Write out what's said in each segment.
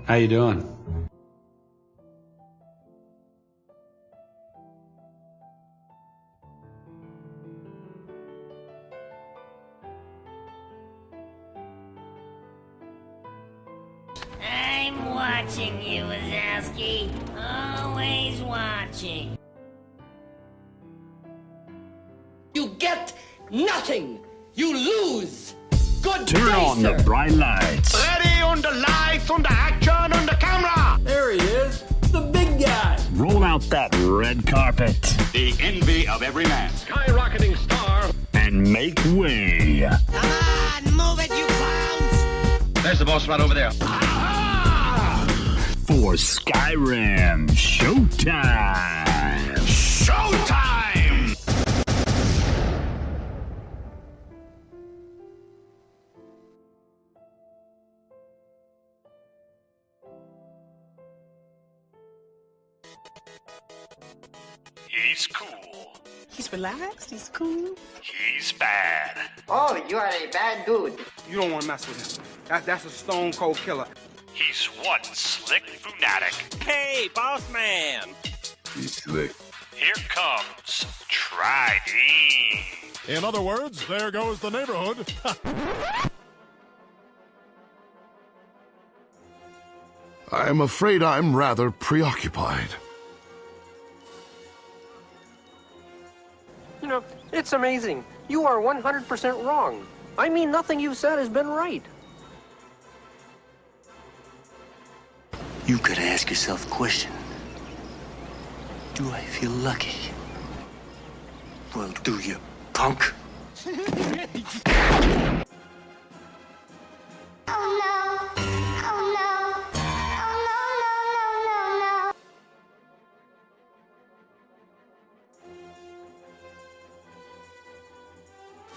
How you doing? I'm watching you, Wazowski. Always watching. You get nothing. You lose. Good Turn day, on sir. the bright lights. Ready on the lights, on the action, on the camera. There he is, the big guy. Roll out that red carpet. The envy of every man. Skyrocketing star. And make way. Come on, move it, you clowns! There's the boss right over there. For Skyrim Showtime. Showtime! He's cool. He's relaxed, he's cool. He's bad. Oh, you are a bad dude. You don't want to mess with him. That's a stone cold killer. He's one slick fanatic. Hey, boss man! He's slick. Here comes Tridine. In other words, there goes the neighborhood. I'm afraid I'm rather preoccupied. You know, it's amazing. You are 100% wrong. I mean, nothing you've said has been right. You could ask yourself a question. Do I feel lucky? Well, do you, punk?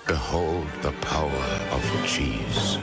Behold the power of cheese.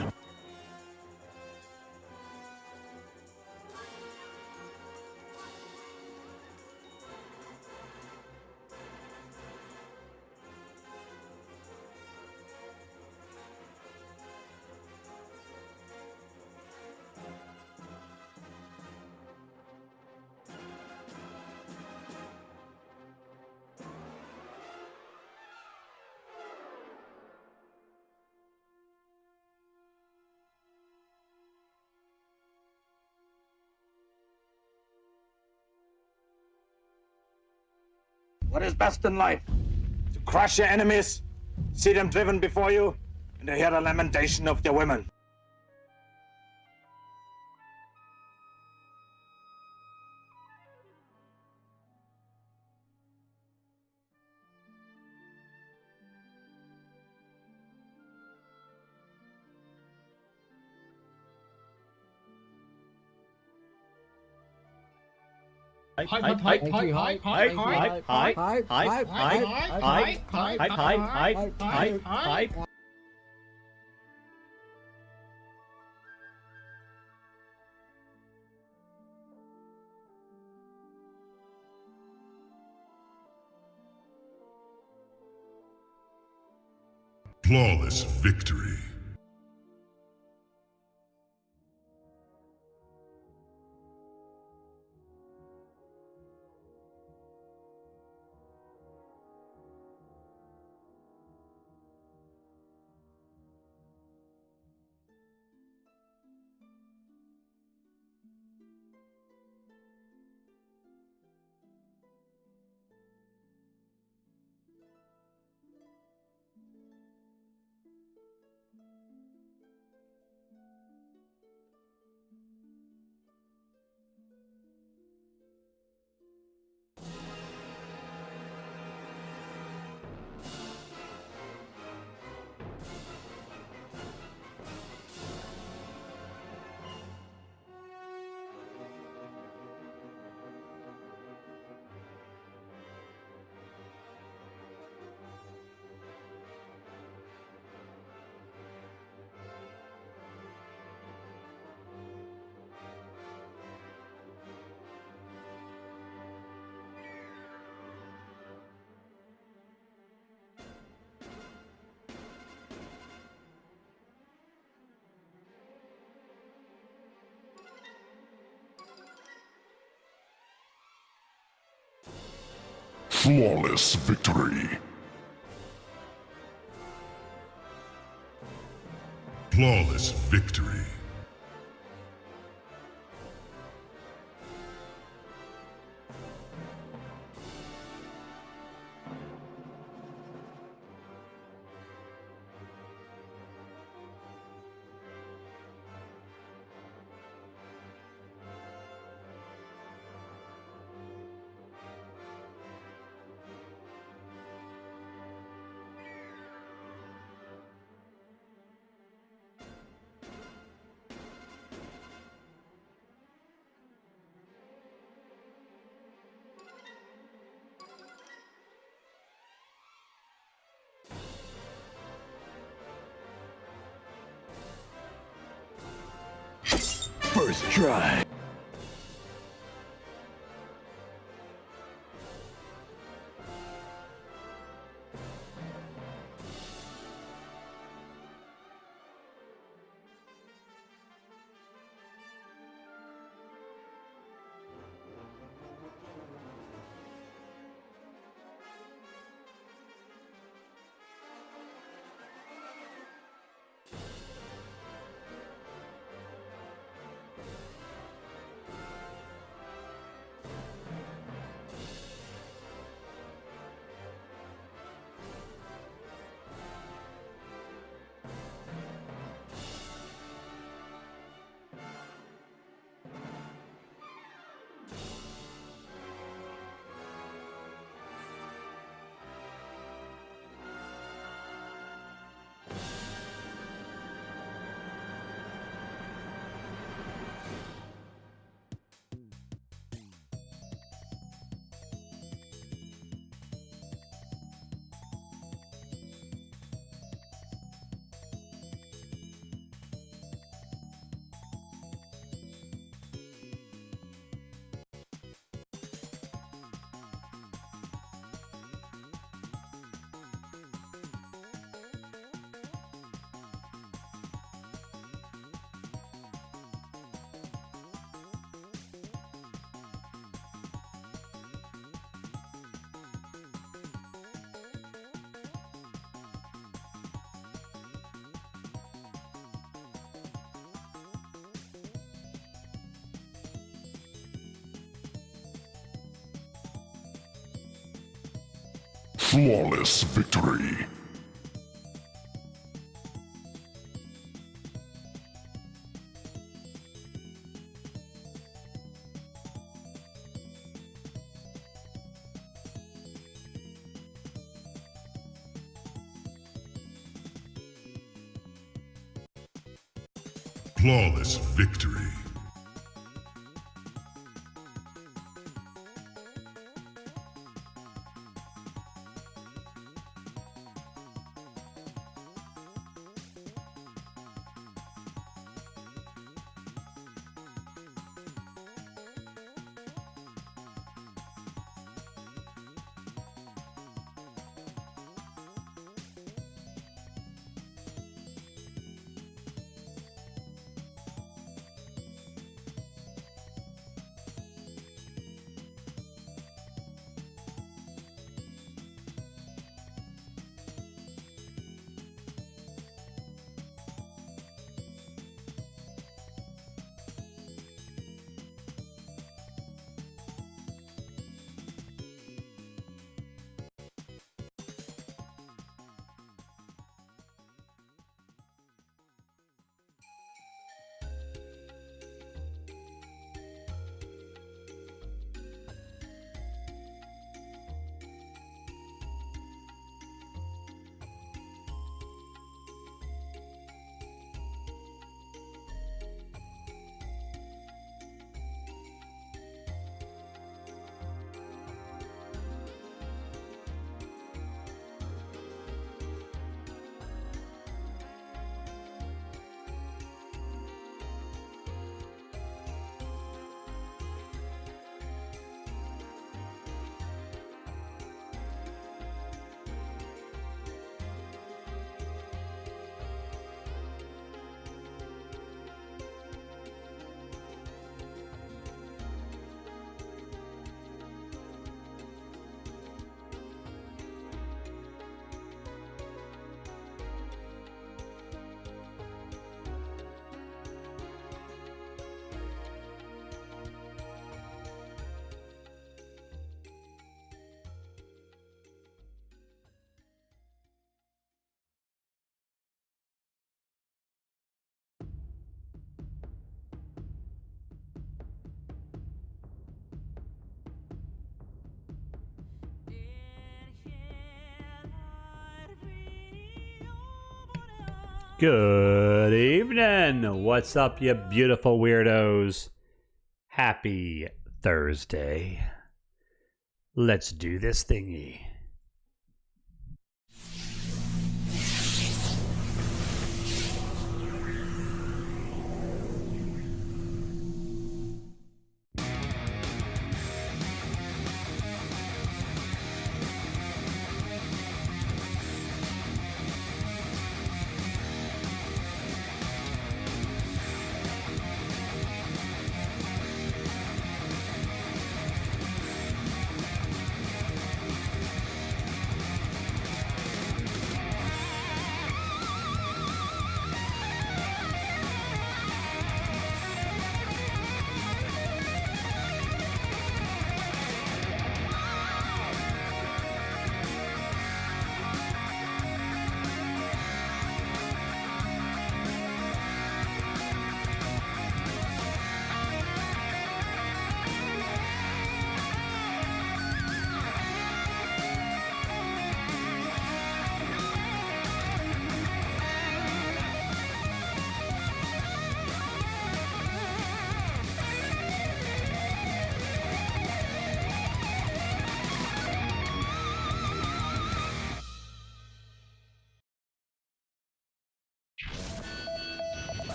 What is best in life? To crush your enemies, see them driven before you, and to hear the lamentation of their women. Flawless victory. Flawless victory. Flawless victory. First try. Flawless victory. Flawless victory. Good evening. What's up, you beautiful weirdos? Happy Thursday. Let's do this thingy.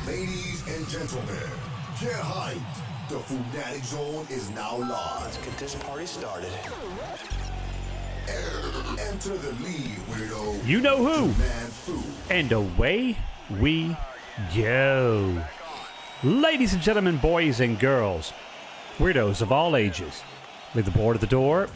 Ladies and gentlemen, get hyped. The Fanatic Zone is now live. Let's get this party started. Enter the lead, weirdo. You know who. Man Food. And away we go. Ladies and gentlemen, boys and girls, weirdos of all ages, leave the board at the door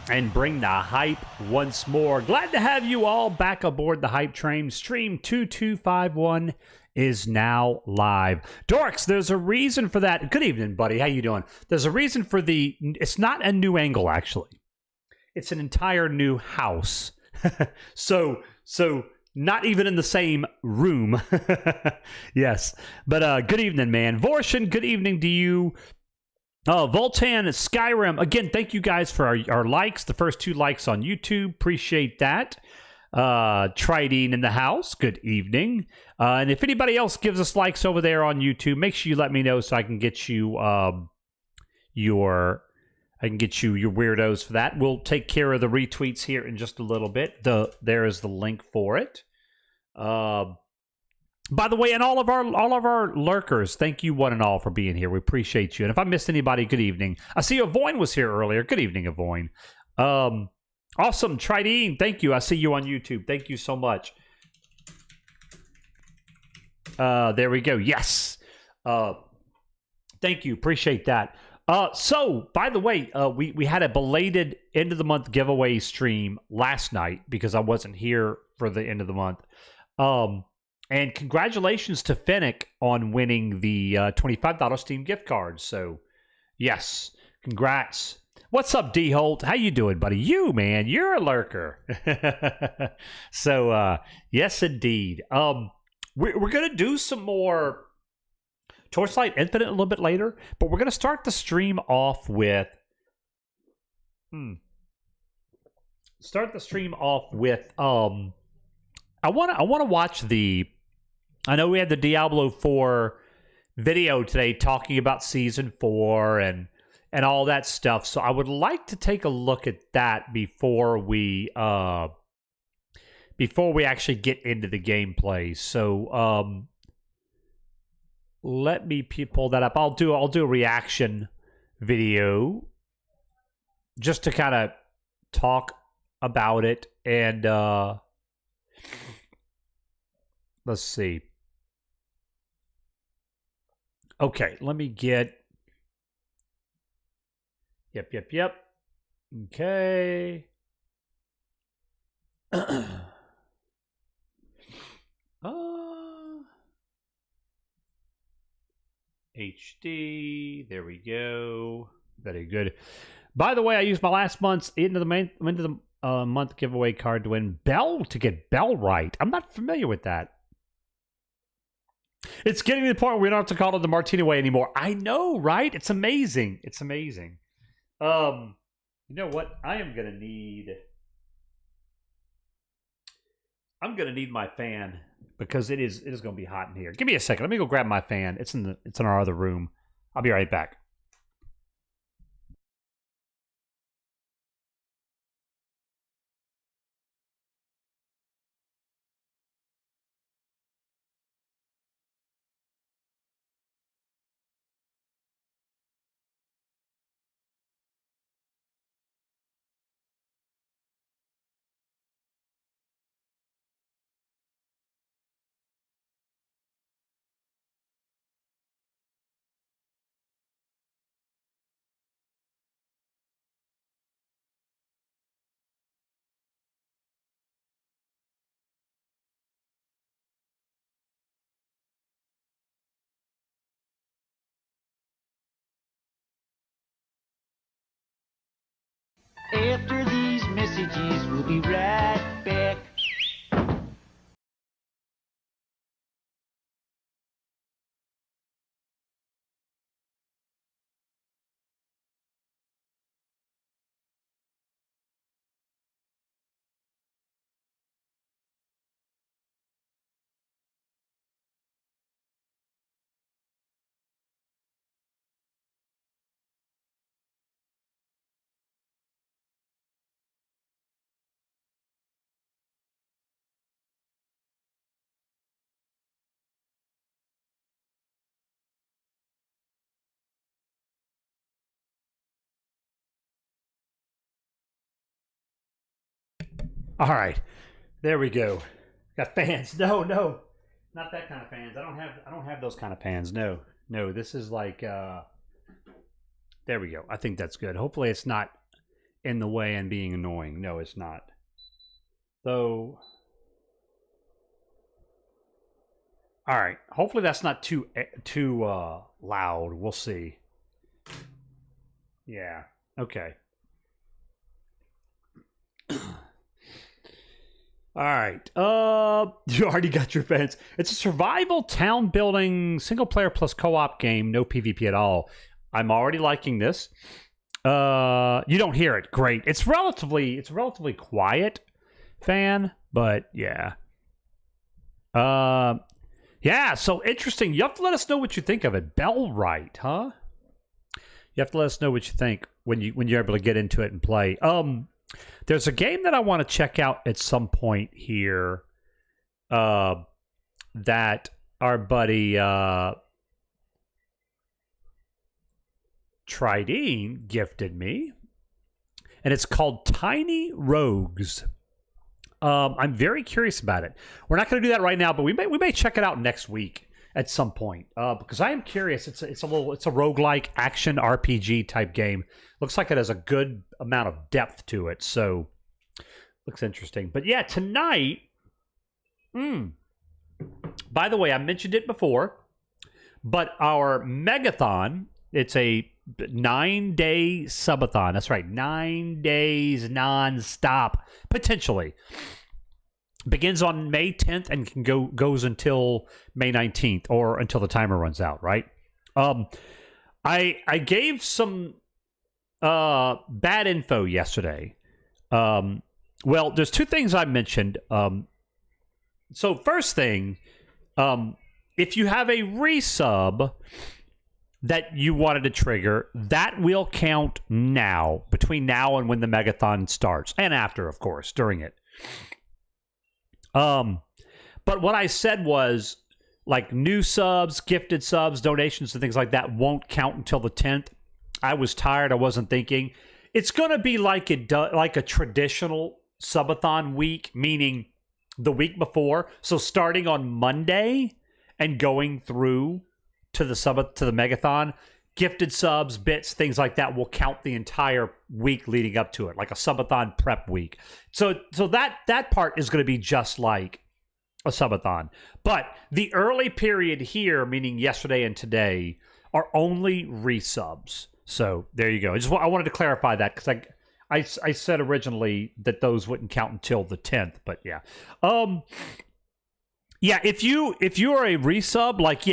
and bring the hype once more. Glad to have you all back aboard the hype train. Stream 2251 is now live. Dorks, there's a reason for that. Good evening, buddy. How you doing? There's a reason for the... It's not a new angle, actually. It's an entire new house. So not even in the same room. Yes. But good evening, man. Vorshin, good evening to you. Voltan, Skyrim. Again, thank you guys for our likes. The first 2 likes on YouTube. Appreciate that. Tridine in the house. Good evening. And if anybody else gives us likes over there on YouTube, make sure you let me know so I can get you your weirdos for that. We'll take care of the retweets here in just a little bit. There is the link for it. By the way, and all of our lurkers, thank you one and all for being here. We appreciate you. And if I missed anybody, good evening. I see Avoin was here earlier. Good evening, Avoin. Awesome, Tridine. Thank you. I see you on YouTube. Thank you so much. There we go. Yes. Thank you. Appreciate that. So, by the way, we had a belated end of the month giveaway stream last night because I wasn't here for the end of the month. And congratulations to Fennec on winning the $25 Steam gift card. So, yes, congrats. What's up, D Holt? How you doing, buddy? You, man, you're a lurker. So, yes, indeed. We're gonna do some more Torchlight Infinite a little bit later, but we're gonna start the stream off with. Start the stream off with. I wanna watch the. I know we had the Diablo 4 video today talking about Season 4 and all that stuff. So I would like to take a look at that before we actually get into the gameplay. So let me pull that up. I'll do a reaction video just to kind of talk about it and let's see. Okay, let me get... Yep. Okay. HD. There we go. Very good. By the way, I used my last month's end of the month giveaway card to win Bell to get Bell right. I'm not familiar with that. It's getting to the point where we don't have to call it the Martini way anymore. I know, right? It's amazing. It's amazing. You know what? I am gonna need. I'm gonna need my fan because it is gonna be hot in here. Give me a second. Let me go grab my fan. It's in our other room. I'll be right back. After these messages, we'll be right back. All right, there we go. Got fans. No, not that kind of fans. I don't have those kind of fans. No. This is like. There we go. I think that's good. Hopefully, it's not in the way and being annoying. No, it's not. Though. All right. Hopefully, that's not too loud. We'll see. Yeah. Okay. All right. You already got your fans. It's a survival town building single player plus co-op game, no PvP at all. I'm already liking this. You don't hear it. Great. It's relatively quiet, fan, but yeah. Yeah, so interesting. You have to let us know what you think of it. Bellwright, huh? You have to let us know what you think when you're able to get into it and play. There's a game that I want to check out at some point here that our buddy Tridine gifted me, and it's called Tiny Rogues. I'm very curious about it. We're not going to do that right now, but we may check it out next week at some point because I am curious. It's a roguelike action RPG type game. Looks like it has a good amount of depth to it, so looks interesting. But yeah, tonight. By the way, I mentioned it before, but our megathon. It's a 9-day subathon. That's right, 9 days nonstop potentially. Begins on May 10th and goes until May 19th or until the timer runs out, right? I gave some bad info yesterday. Well, there's two things I mentioned. So first thing, if you have a resub that you wanted to trigger, that will count now, between now and when the megathon starts, and after, of course, during it. But what I said was, like, new subs, gifted subs, donations, and things like that won't count until the 10th. I was tired. I wasn't thinking. It's going to be like like a traditional subathon week, meaning the week before. So starting on Monday and going through to the megathon, gifted subs, bits, things like that will count the entire week leading up to it, like a subathon prep week. So that part is going to be just like a subathon. But the early period here, meaning yesterday and today, are only resubs. So there you go. I wanted to clarify that because I said originally that those wouldn't count until the 10th, but yeah. Yeah, if you are a resub, like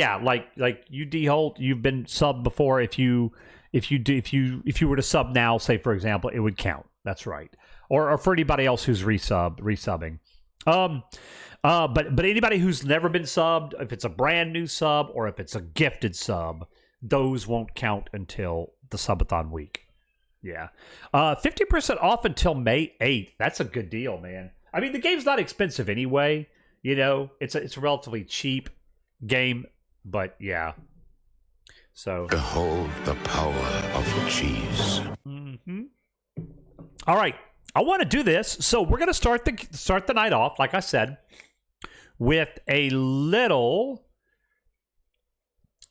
you D-Holt, you've been subbed before. If you were to sub now, say for example, it would count. That's right. Or for anybody else who's resubbing. But anybody who's never been subbed, if it's a brand new sub or if it's a gifted sub, those won't count until the subathon week. Yeah. 50% off until May 8th. That's a good deal, man. I mean, the game's not expensive anyway. You know, it's a relatively cheap game, but yeah. So behold the power of the cheese. Mm-hmm. All right. I want to do this. So we're going to start the night off, like I said, with a little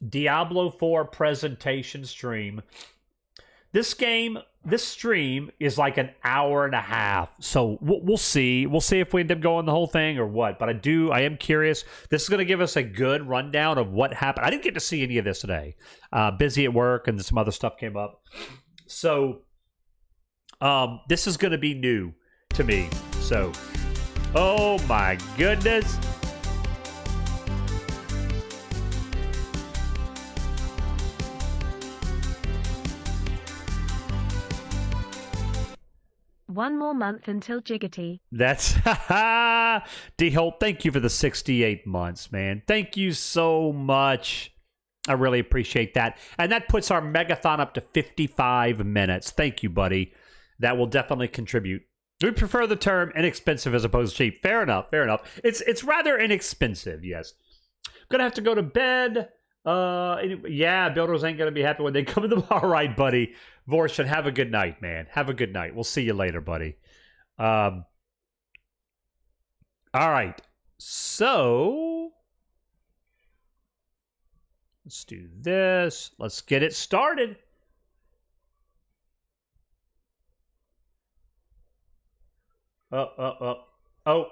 Diablo 4 presentation stream. This stream is like an hour and a half. So we'll see. We'll see if we end up going the whole thing or what. But I am curious. This is going to give us a good rundown of what happened. I didn't get to see any of this today. Busy at work and some other stuff came up. So this is going to be new to me. So, oh my goodness. One more month until Jiggity. That's D-Holt, thank you for the 68 months, man. Thank you so much. I really appreciate that. And that puts our megathon up to 55 minutes. Thank you, buddy. That will definitely contribute. We prefer the term inexpensive as opposed to cheap. Fair enough. It's rather inexpensive, yes. I'm going to have to go to bed. Yeah, builders ain't going to be happy when they come in the bar. All right, buddy. Vorshan, have a good night, man. Have a good night. We'll see you later, buddy. All right. So, let's do this. Let's get it started. Oh.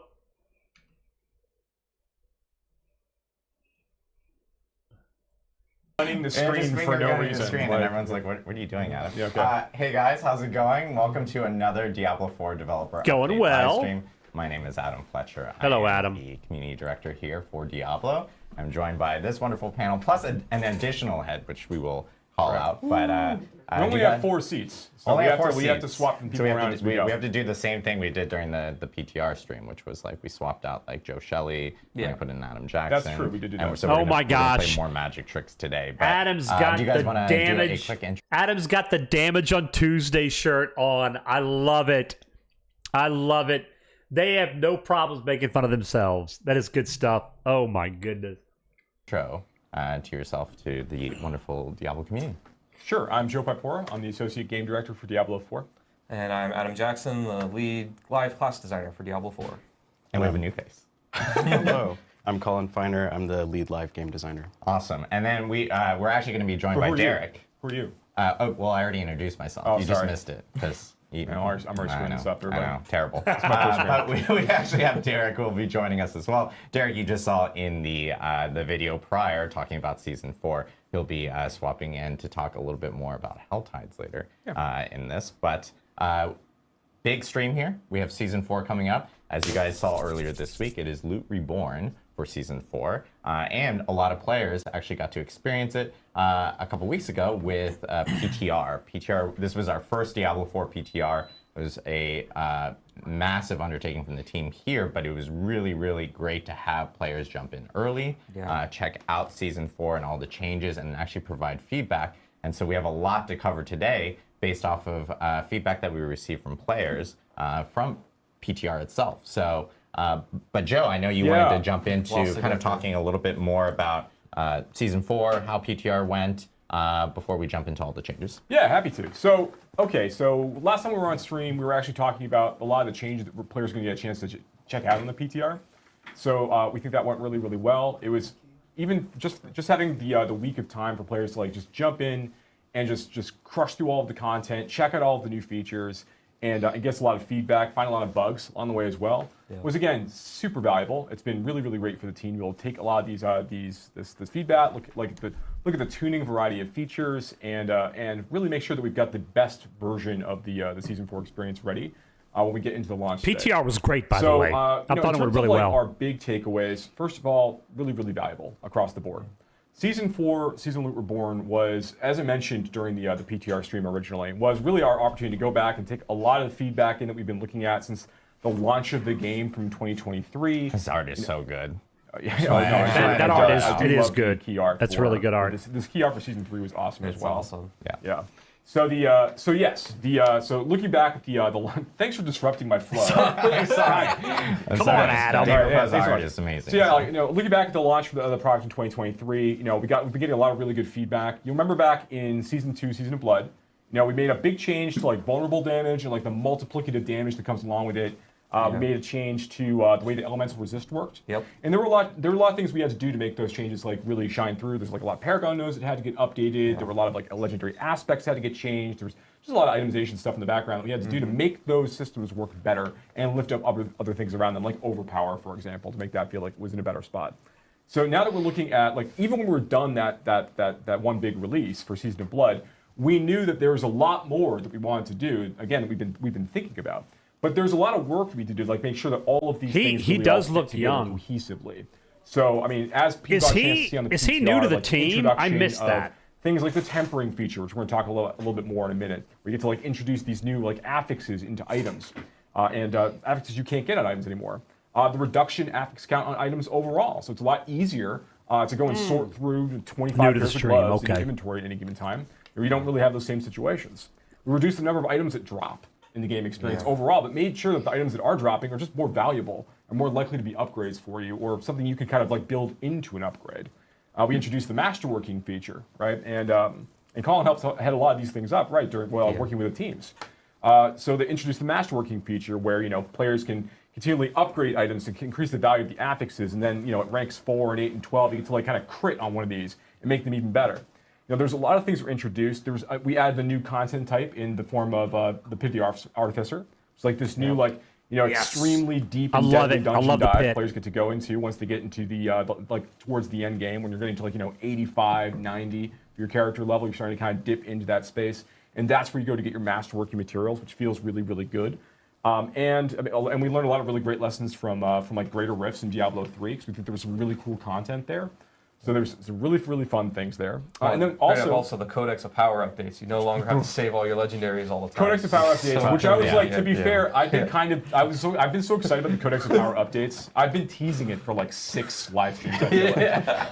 Running the screen for no reason. And everyone's like, what are you doing, Adam? Yeah, okay. Hey guys, how's it going? Welcome to another Diablo 4 developer going update well. live stream. My name is Adam Fletcher. Hello, I am Adam. the community director here for Diablo. I'm joined by this wonderful panel, plus an additional head, which we will call out. But we only have 4 seats, so we have to swap people around as we go. We have to do the same thing we did during the PTR stream, which was like we swapped out like Joe Shelley, and put in Adam Jackson. That's true. We did do that. So oh my gosh! We're play more magic tricks today. But, Adam's got do you guys the want to damage. Do a quick intro? Adam's got the Damage on Tuesday shirt on. I love it. I love it. They have no problems making fun of themselves. That is good stuff. Oh my goodness. Intro to yourself to the wonderful Diablo community. Sure. I'm Joe Pipora. I'm the Associate Game Director for Diablo 4. And I'm Adam Jackson, the lead live class designer for Diablo 4. And we have a new face. Hello. I'm Colin Feiner. I'm the lead live game designer. Awesome. And then we're actually going to be joined by Derek. Who are you? Well, I already introduced myself. Oh, you sorry. just missed it because I'm already screwing this up. I know, terrible. But we actually have Derek who will be joining us as well. Derek, you just saw in the video prior talking about Season 4. He'll be swapping in to talk a little bit more about Helltides later in this. But big stream here. We have Season 4 coming up. As you guys saw earlier this week, it is Loot Reborn for Season 4. And a lot of players actually got to experience it a couple weeks ago with PTR. This was our first Diablo 4 PTR. It was a massive undertaking from the team here, but it was really, really great to have players jump in early, check out Season 4 and all the changes, and actually provide feedback. And so we have a lot to cover today based off of feedback that we received from players from PTR itself. So, but Joe, I know you wanted to jump into kind of talking a little bit more about Season 4, how PTR went, before we jump into all the changes. Yeah, happy to. So, okay, so last time we were on stream, we were actually talking about a lot of the changes that players are going to get a chance to check out on the PTR. So we think that went really, really well. It was even just having the week of time for players to like just jump in and just crush through all of the content, check out all of the new features, and get a lot of feedback, find a lot of bugs on the way as well. Was again super valuable. It's been really, really great for the team. We'll take a lot of this feedback, look at the tuning variety of features, and really make sure that we've got the best version of the Season 4 experience ready when we get into the launch. PTR was great, by the way. I thought it went really well. Our big takeaways, first of all, really, really valuable across the board. Season 4, Season Loot Reborn was, as I mentioned during the PTR stream originally, was really our opportunity to go back and take a lot of the feedback in that we've been looking at since the launch of the game from 2023. This art is so good. That art is good. Key art. That's really good art. This key art for season 3 was awesome as well. Awesome. Yeah. So so looking back at the thanks for disrupting my flow. Sorry. Come on, Adam. David art is amazing. So yeah, looking back at the launch of the product in 2023, we've been getting a lot of really good feedback. You remember back in season 2, Season of Blood, we made a big change to like vulnerable damage and like the multiplicative damage that comes along with it. We made a change to the way the elemental resist worked. Yep. And there were a lot of things we had to do to make those changes like really shine through. There's like a lot of Paragon nodes that had to get updated. There were a lot of like legendary aspects that had to get changed. There was just a lot of itemization stuff in the background that we had to do to make those systems work better and lift up other things around them, like overpower, for example, to make that feel like it was in a better spot. So now that we're looking at like even when we were done that one big release for Season of Blood, we knew that there was a lot more that we wanted to do. Again, that we've been thinking about. But there's a lot of work we need to do, like make sure that all of these things he really does all look fit young cohesively. So I mean, as people got a chance to see on the is PTR, he new to the like, team? I missed that. Things like the tempering feature, which we're going to talk a little bit more in a minute. We get to like introduce these new like affixes into items, and affixes you can't get on items anymore. The reduction affix count on items overall, so it's a lot easier to go and sort through 25 pairs of gloves in inventory at any given time. You don't really have those same situations. We reduced the number of items that drop in the game experience overall, but made sure that the items that are dropping are just more valuable and more likely to be upgrades for you, or something you can kind of like build into an upgrade. We introduced the masterworking feature, right? And Colin helped head a lot of these things up, right, during working with the teams. So they introduced the masterworking feature where players can continually upgrade items and increase the value of the affixes, and then at ranks 4 and 8 and 12, you get to like kind of crit on one of these and make them even better. There's a lot of things that were introduced. We added the new content type in the form of the Pit of the Artificer. It's like this new extremely deep and deadly dungeon dive players get to go into once they get into the like towards the end game when you're getting to like 85, 90 for your character level. You're starting to kind of dip into that space, and that's where you go to get your masterworking materials, which feels really, really good. And we learned a lot of really great lessons from like Greater Rifts in Diablo 3 because we think there was some really cool content there. So there's some really, really fun things there. And then also the Codex of Power updates. You no longer have to save all your legendaries all the time. Codex of Power updates, which I was to be fair, I've been so excited about the Codex of Power updates. I've been teasing it for like 6 live streams. I feel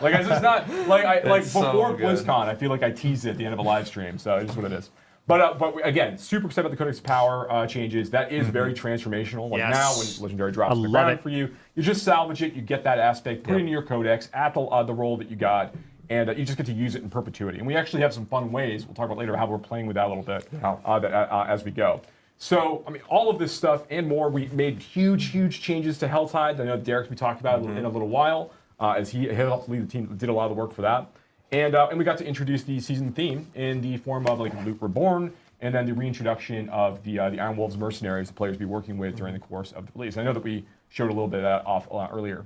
like it's just not before BlizzCon. I feel like I teased it at the end of a live stream. So it's just what it is. But again, super excited about the Codex of Power changes. That is very transformational. Like now, when Legendary drops the ground for you, you just salvage it, you get that aspect, put it into your Codex, add the roll that you got, and you just get to use it in perpetuity. And we actually have some fun ways, we'll talk about later how we're playing with that a little bit as we go. So, I mean, all of this stuff and more, we made huge, huge changes to Helltide. I know Derek, we talked about in a little while, as he helped lead the team that did a lot of the work for that. And we got to introduce the season theme in the form of like Loot Reborn, and then the reintroduction of the Iron Wolves mercenaries the players will be working with during the course of the release. I know that we showed a little bit of that off earlier.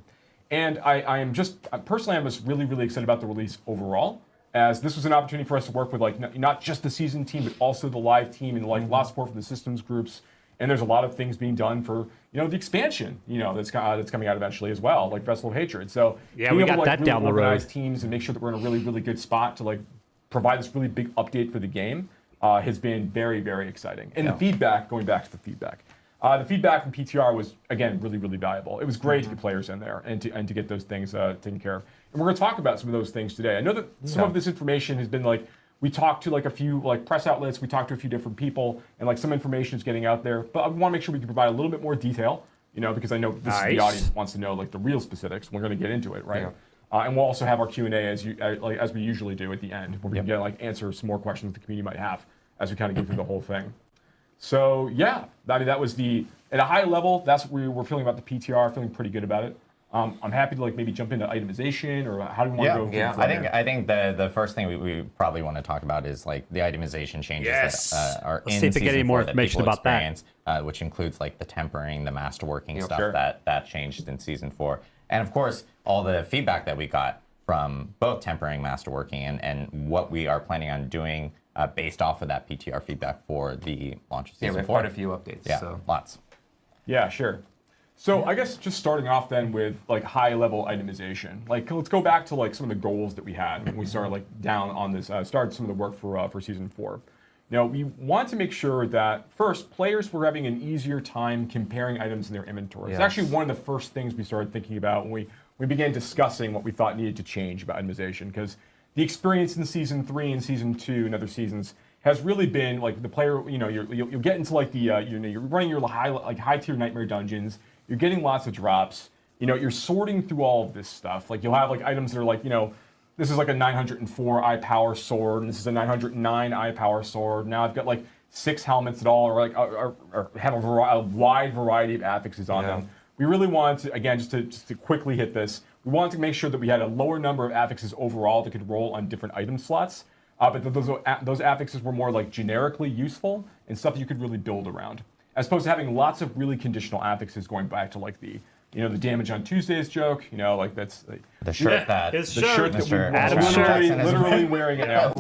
And I'm just really, really excited about the release overall, as this was an opportunity for us to work with like not just the season team, but also the live team, and like lots of support from the systems groups. And there's a lot of things being done for the expansion that's coming out eventually as well, like Vessel of Hatred. So we got that down the road. Organize teams and make sure that we're in a really, really good spot to like provide this really big update for the game has been very, very exciting. And the feedback, going back to the feedback from PTR was again really, really valuable. It was great to get players in there and to get those things taken care of. And we're going to talk about some of those things today. I know that some of this information has been like. We talked to like a few like press outlets, we talked to a few different people, and like some information is getting out there. But I want to make sure we can provide a little bit more detail, because I know the audience wants to know like the real specifics. We're going to get into it, right? And we'll also have our Q&A as we usually do at the end, where we can get answer some more questions the community might have as we kind of go through the whole thing. So yeah, that was at a high level. That's what we were feeling about the PTR. Feeling pretty good about it. I'm happy to maybe jump into itemization, or how do we want to go? I think the first thing we probably want to talk about is like the itemization changes that are in season 4 get any more information about that, which includes like the tempering, the masterworking stuff that changed in season 4, and of course all the feedback that we got from both tempering, masterworking, and what we are planning on doing based off of that PTR feedback for the launch of season 4. We have quite a few updates. Yeah, so. Lots. Yeah, sure. So I guess just starting off then with like high-level itemization. Like let's go back to like some of the goals that we had when we started like down on this. Started some of the work for season 4. Now, we want to make sure that, first, players were having an easier time comparing items in their inventory. It's actually one of the first things we started thinking about when we began discussing what we thought needed to change about itemization, because the experience in Season 3 and Season 2 and other seasons has really been, like, the player, you'll get into, like, you're running your high-tier nightmare dungeons, you're getting lots of drops, you're sorting through all of this stuff. Like, you'll have, like, items that are, like, this is like a 904 eye power sword, and this is a 909 eye power sword. Now I've got like 6 helmets that all are have a wide variety of affixes on them. We really wanted to, again, just to quickly hit this, we wanted to make sure that we had a lower number of affixes overall that could roll on different item slots, but that those affixes were more like generically useful and stuff that you could really build around, as opposed to having lots of really conditional affixes going back to like the damage on Tuesdays joke, like that's like, the shirt the shirt that we're literally wearing it now.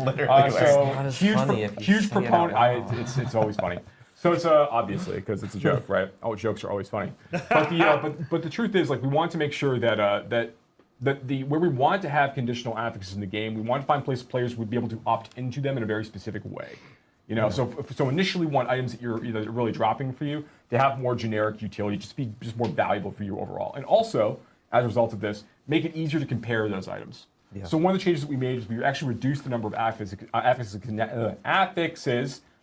Huge proponent. It's always funny. So it's obviously because it's a joke, right? Oh, jokes are always funny. But the truth is, like, we want to make sure that where we want to have conditional affixes in the game, we want to find places players would be able to opt into them in a very specific way. So initially want items that you're really dropping for you to have more generic utility, just more valuable for you overall. And also, as a result of this, make it easier to compare those items. Yeah. So one of the changes that we made is we actually reduced the number of affixes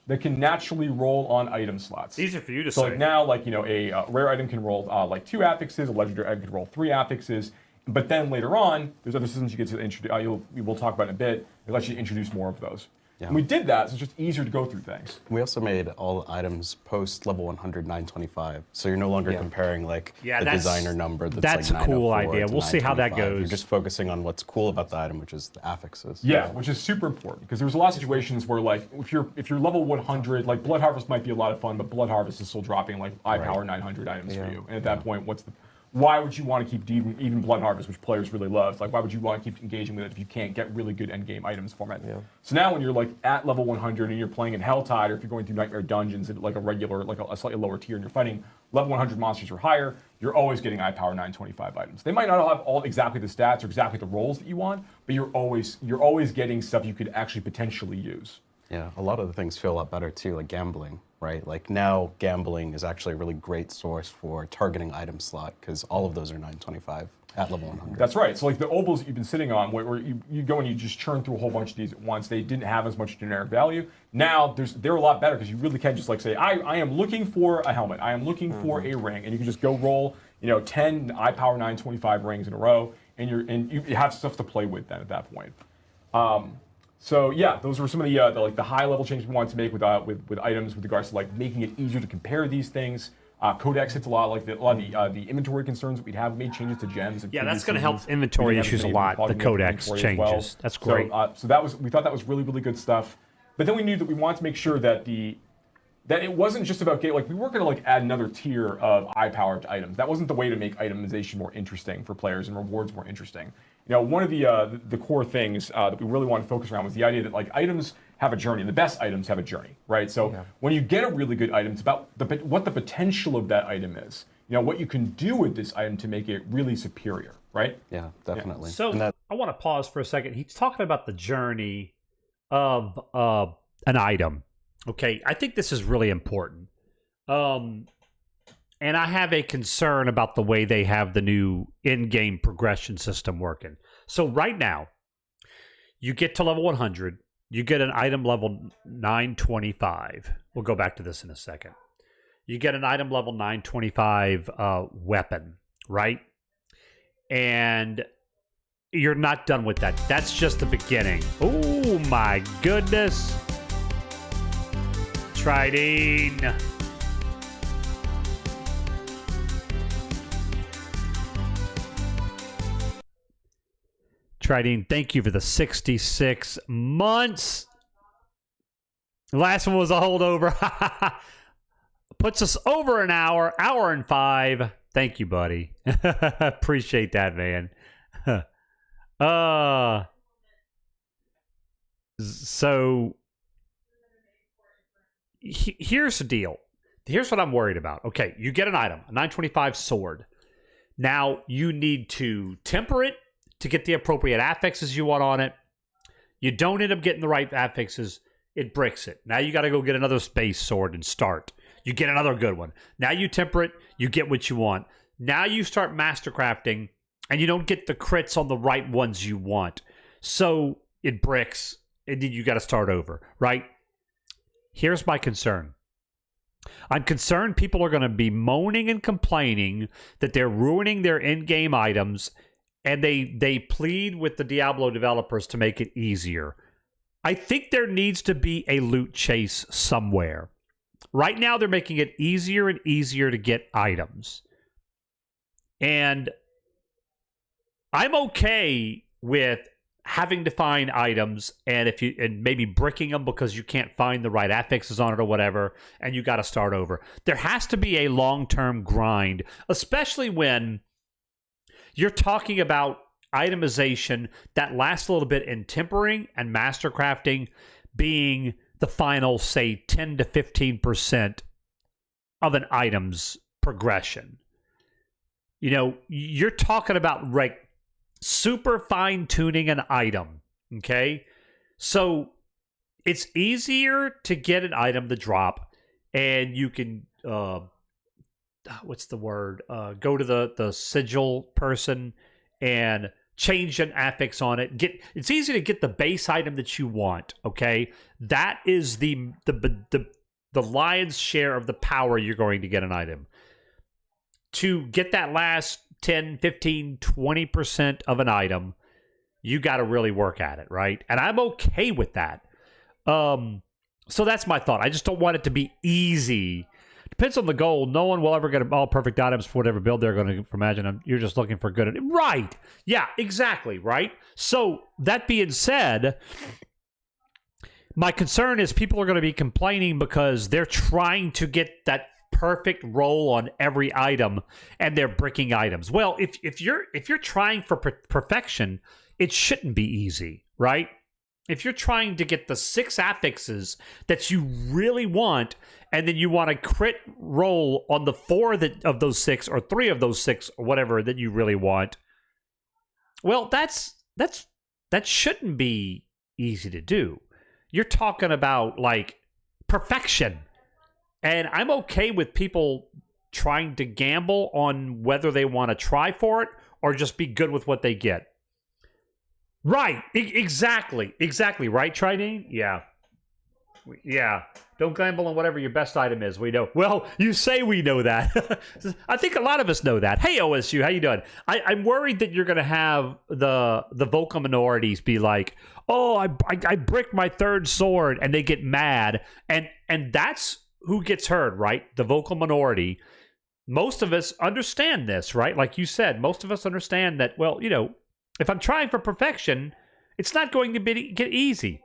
that can naturally roll on item slots. Easier for you to say. say. Like now, like a rare item can roll like 2 affixes, a legendary item can roll 3 affixes. But then later on, there's other systems you get to introduce. We'll talk about in a bit. It lets you introduce more of those. Yeah. And we did that, so it's just easier to go through things. We also made all items post level 100 925, so you're no longer comparing like the designer number. That's like a cool idea. We'll see how that goes. You're just focusing on what's cool about the item, which is the affixes. Yeah, which is super important because there's a lot of situations where like if you're level 100, like Blood Harvest might be a lot of fun, but Blood Harvest is still dropping like eye power 900 items for you, and at that point, why would you want to keep even Blood Harvest, which players really love? Like, why would you want to keep engaging with it if you can't get really good endgame items from it? Yeah. So now when you're like at level 100 and you're playing in Helltide, or if you're going through Nightmare Dungeons at like a regular, like a slightly lower tier, and you're fighting level 100 monsters or higher, you're always getting eye power 925 items. They might not all have all exactly the stats or exactly the rolls that you want, but you're always getting stuff you could actually potentially use. Yeah, a lot of the things feel a lot better too, like gambling, right? Like now gambling is actually a really great source for targeting item slot because all of those are 925 at level 100. That's right. So like the obols that you've been sitting on, where you go and you just churn through a whole bunch of these at once, they didn't have as much generic value. Now they're a lot better because you really can just like say, I am looking for a helmet, I am looking for a ring, and you can just go roll 10 eye power 925 rings in a row, and you have stuff to play with then at that point. So yeah, those were some of the high level changes we wanted to make with items with regards to like making it easier to compare these things. Codex hits a lot of the inventory concerns that we'd have. Made changes to gems. Yeah, that's going to help inventory issues a lot. The Codex changes. Well. That's great. So we thought that was really good stuff. But then we knew that we wanted to make sure that that it wasn't just about we weren't going to like add another tier of eye power to items. That wasn't the way to make itemization more interesting for players and rewards more interesting. One of the core things that we really want to focus around was the idea that like items have a journey. The best items have a journey, right? So when you get a really good item, it's about what the potential of that item is. What you can do with this item to make it really superior, right? Yeah, definitely. Yeah. So I want to pause for a second. He's talking about the journey of an item. Okay, I think this is really important. And I have a concern about the way they have the new in-game progression system working. So right now, you get to level 100, you get an item level 925. We'll go back to this in a second. You get an item level 925 weapon, right? And you're not done with that. That's just the beginning. Oh my goodness. Tridine. Tridine, thank you for the 66 months. The last one was a holdover. Puts us over an hour and 5. Thank you, buddy. Appreciate that, man. So here's the deal. Here's what I'm worried about. Okay, you get an item, a 925 sword. Now you need to temper it to get the appropriate affixes you want on it. You don't end up getting the right affixes. it bricks it. Now you got to go get another space sword and start. You get another good one. Now you temper it, you get what you want. Now you start mastercrafting, and you don't get the crits on the right ones you want. So it bricks, and then you got to start over, right? Here's my concern. I'm concerned people are going to be moaning and complaining that they're ruining their in-game items, and they plead with the Diablo developers to make it easier. I think there needs to be a loot chase somewhere. Right now, they're making it easier and easier to get items. And I'm okay with having to find items and maybe bricking them because you can't find the right affixes on it or whatever, and you got to start over. There has to be a long-term grind, especially when you're talking about itemization that lasts a little bit in tempering and mastercrafting being the final, say, 10 to 15% of an item's progression. You know, you're talking about super fine-tuning an item, okay? So it's easier to get an item to drop, and you can, what's the word? Go to the sigil person and change an affix on it. It's easy to get the base item that you want, okay? That is the lion's share of the power you're going to get an item. To get that last 10, 15, 20% of an item, you got to really work at it, right? And I'm okay with that. So that's my thought. I just don't want it to be easy. Depends on the goal. No one will ever get all perfect items for whatever build they're going to imagine. You're just looking for good. Right. Yeah, exactly, right? So that being said, my concern is people are going to be complaining because they're trying to get that perfect roll on every item, and they're bricking items. Well, if you're trying for perfection, it shouldn't be easy, right? If you're trying to get the 6 affixes that you really want, and then you want a crit roll on the 4 of those 6 or 3 of those 6 or whatever that you really want, well, that shouldn't be easy to do. You're talking about like perfection. And I'm okay with people trying to gamble on whether they want to try for it or just be good with what they get. Right. Exactly. Exactly. Right, Tridine? Yeah. Yeah. Don't gamble on whatever your best item is. We know. Well, you say we know that. I think a lot of us know that. Hey, OSU, how you doing? I'm worried that you're going to have the vocal minorities be like, oh, I bricked my 3rd sword, and they get mad. And that's who gets heard, right? The vocal minority. Most of us understand this, right? Like you said, most of us understand that, well, you know, if I'm trying for perfection, it's not going to get easy.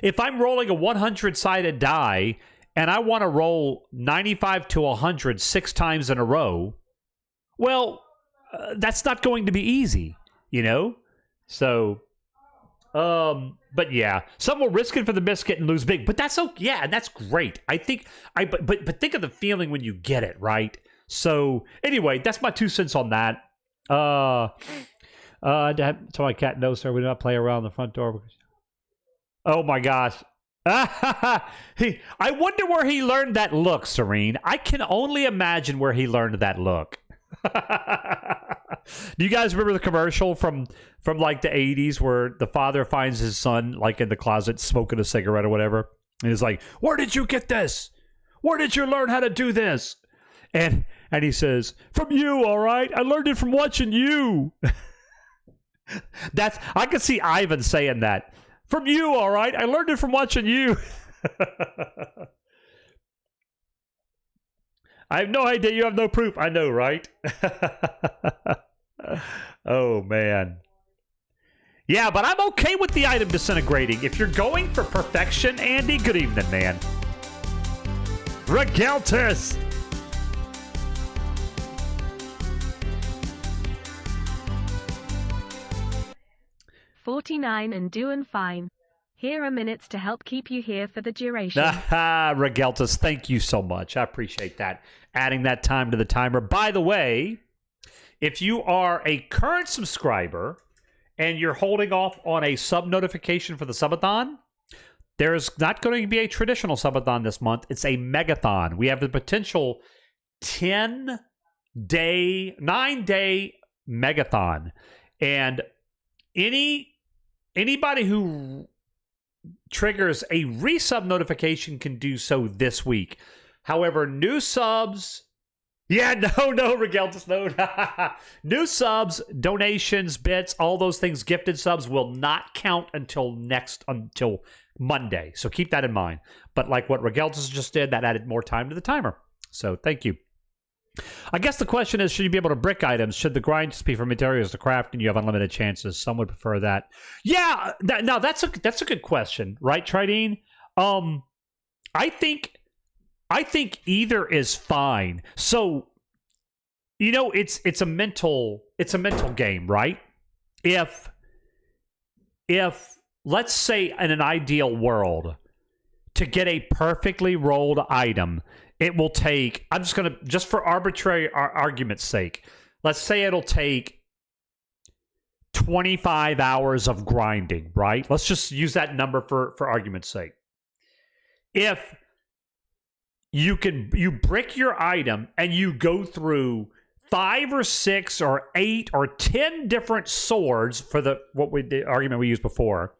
If I'm rolling a 100-sided die and I want to roll 95 to 100 6 times in a row, well, that's not going to be easy, you know? So, but yeah, some will risk it for the biscuit and lose big, but that's okay. Yeah, and that's great. I think, but think of the feeling when you get it, right? So anyway, that's my 2 cents on that. So my cat knows, sir, we do not play around the front door. Oh my gosh. I wonder where he learned that look, Serene. I can only imagine where he learned that look. Do you guys remember the commercial from like the 80s where the father finds his son like in the closet smoking a cigarette or whatever? And he's like, where did you get this? Where did you learn how to do this? And he says, from you, all right? I learned it from watching you. I can see Ivan saying that. From you, all right? I learned it from watching you. I have no idea. You have no proof. I know, right? Oh, man. Yeah, but I'm okay with the item disintegrating. If you're going for perfection, Andy, good evening, man. Regeltus! $49 and doing fine. Here are minutes to help keep you here for the duration. Regeltus, thank you so much. I appreciate that. Adding that time to the timer. By the way, if you are a current subscriber and you're holding off on a sub notification for the subathon, there's not going to be a traditional subathon this month. It's a megathon. We have the potential 9-day megathon. And anybody who triggers a resub notification can do so this week. However, new subs... Yeah, no, Regeltus, no. New subs, donations, bits, all those things, gifted subs will not count until Monday. So keep that in mind. But like what Regeltus just did, that added more time to the timer. So thank you. I guess the question is, should you be able to brick items? Should the grind just be for materials to craft and you have unlimited chances? Some would prefer that. Yeah, that's a good question, right, Tridine? I think either is fine. So, it's a mental game, right? If let's say in an ideal world, to get a perfectly rolled item, it will take, just for arbitrary argument's sake, let's say it'll take 25 hours of grinding, right? Let's just use that number for argument's sake. If you brick your item and you go through 5 or 6 or 8 or 10 different swords for the argument we used before,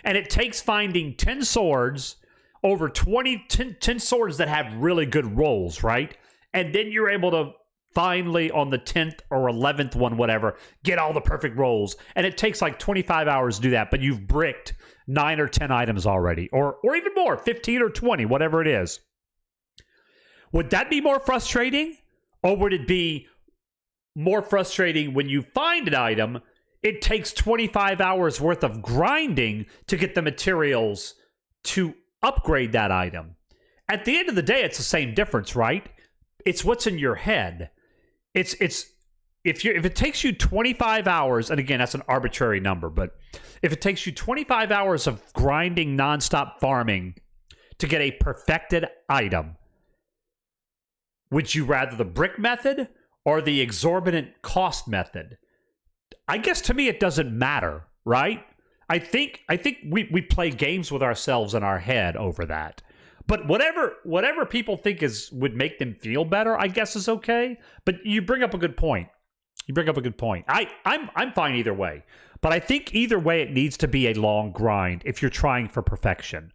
and it takes finding 10 swords over 10 swords that have really good rolls, right? And then you're able to finally, on the 10th or 11th one, whatever, get all the perfect rolls. And it takes like 25 hours to do that, but you've bricked 9 or 10 items already, or even more, 15 or 20, whatever it is. Would that be more frustrating? Or would it be more frustrating when you find an item, it takes 25 hours worth of grinding to get the materials to upgrade that item? At the end of the day, it's the same difference, right? It's what's in your head. If it takes you 25 hours, and again, that's an arbitrary number, but if it takes you 25 hours of grinding nonstop farming to get a perfected item, would you rather the brick method or the exorbitant cost method? I guess to me it doesn't matter, right? I think we play games with ourselves in our head over that. But whatever people think would make them feel better, I guess is okay. But you bring up a good point. I'm fine either way. But I think either way it needs to be a long grind if you're trying for perfection.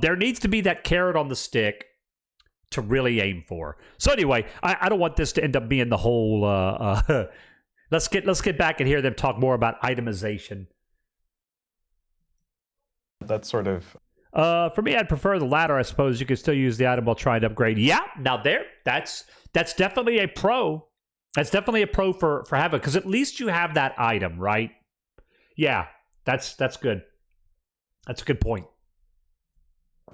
There needs to be that carrot on the stick to really aim for. So anyway, I don't want this to end up being the whole let's get back and hear them talk more about itemization. That's sort of for me, I'd prefer the latter. I suppose you could still use the item while trying to upgrade. Yeah, now that's definitely a pro. That's definitely a pro for having, because at least you have that item, right? Yeah, that's good. That's a good point.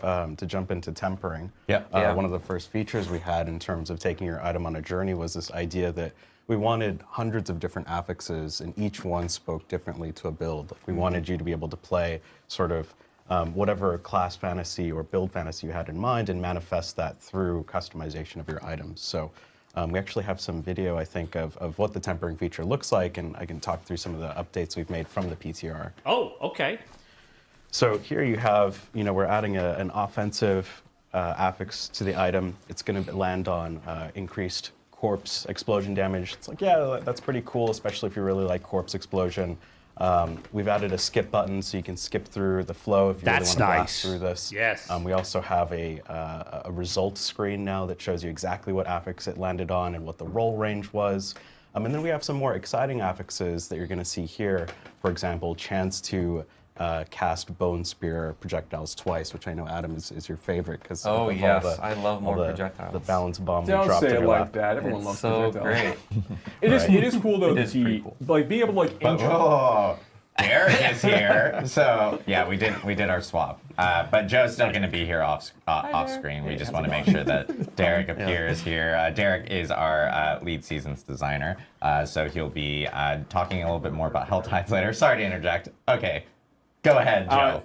To jump into tempering, one of the first features we had in terms of taking your item on a journey was this idea that we wanted hundreds of different affixes, and each one spoke differently to a build. We wanted you to be able to play sort of whatever class fantasy or build fantasy you had in mind and manifest that through customization of your items. So we actually have some video, I think, of what the tempering feature looks like, and I can talk through some of the updates we've made from the PTR. Oh, okay. So here you have, we're adding an offensive affix to the item. It's going to land on increased corpse explosion damage. It's like, yeah, that's pretty cool, especially if you really like corpse explosion. We've added a skip button so you can skip through the flow if you really want to blast through this. Yes. We also have a results screen now that shows you exactly what affix it landed on and what the roll range was. And then we have some more exciting affixes that you're going to see here. For example, chance to cast Bone Spear projectiles twice, which I know, Adam, is your favorite. Cause oh, yes. I love more projectiles. The balance bomb Don't dropped say in it your like lap. that. Everyone loves so projectiles. Great. It is cool, though, to see, like, being able to, like, Derek is here. So, yeah, we did our swap. But Joe's still going to be here off screen. We just want to make sure that Derek appears here. Derek is our lead seasons designer. So he'll be talking a little bit more about Hell Tides later. Sorry to interject. Okay. Go ahead, Joe.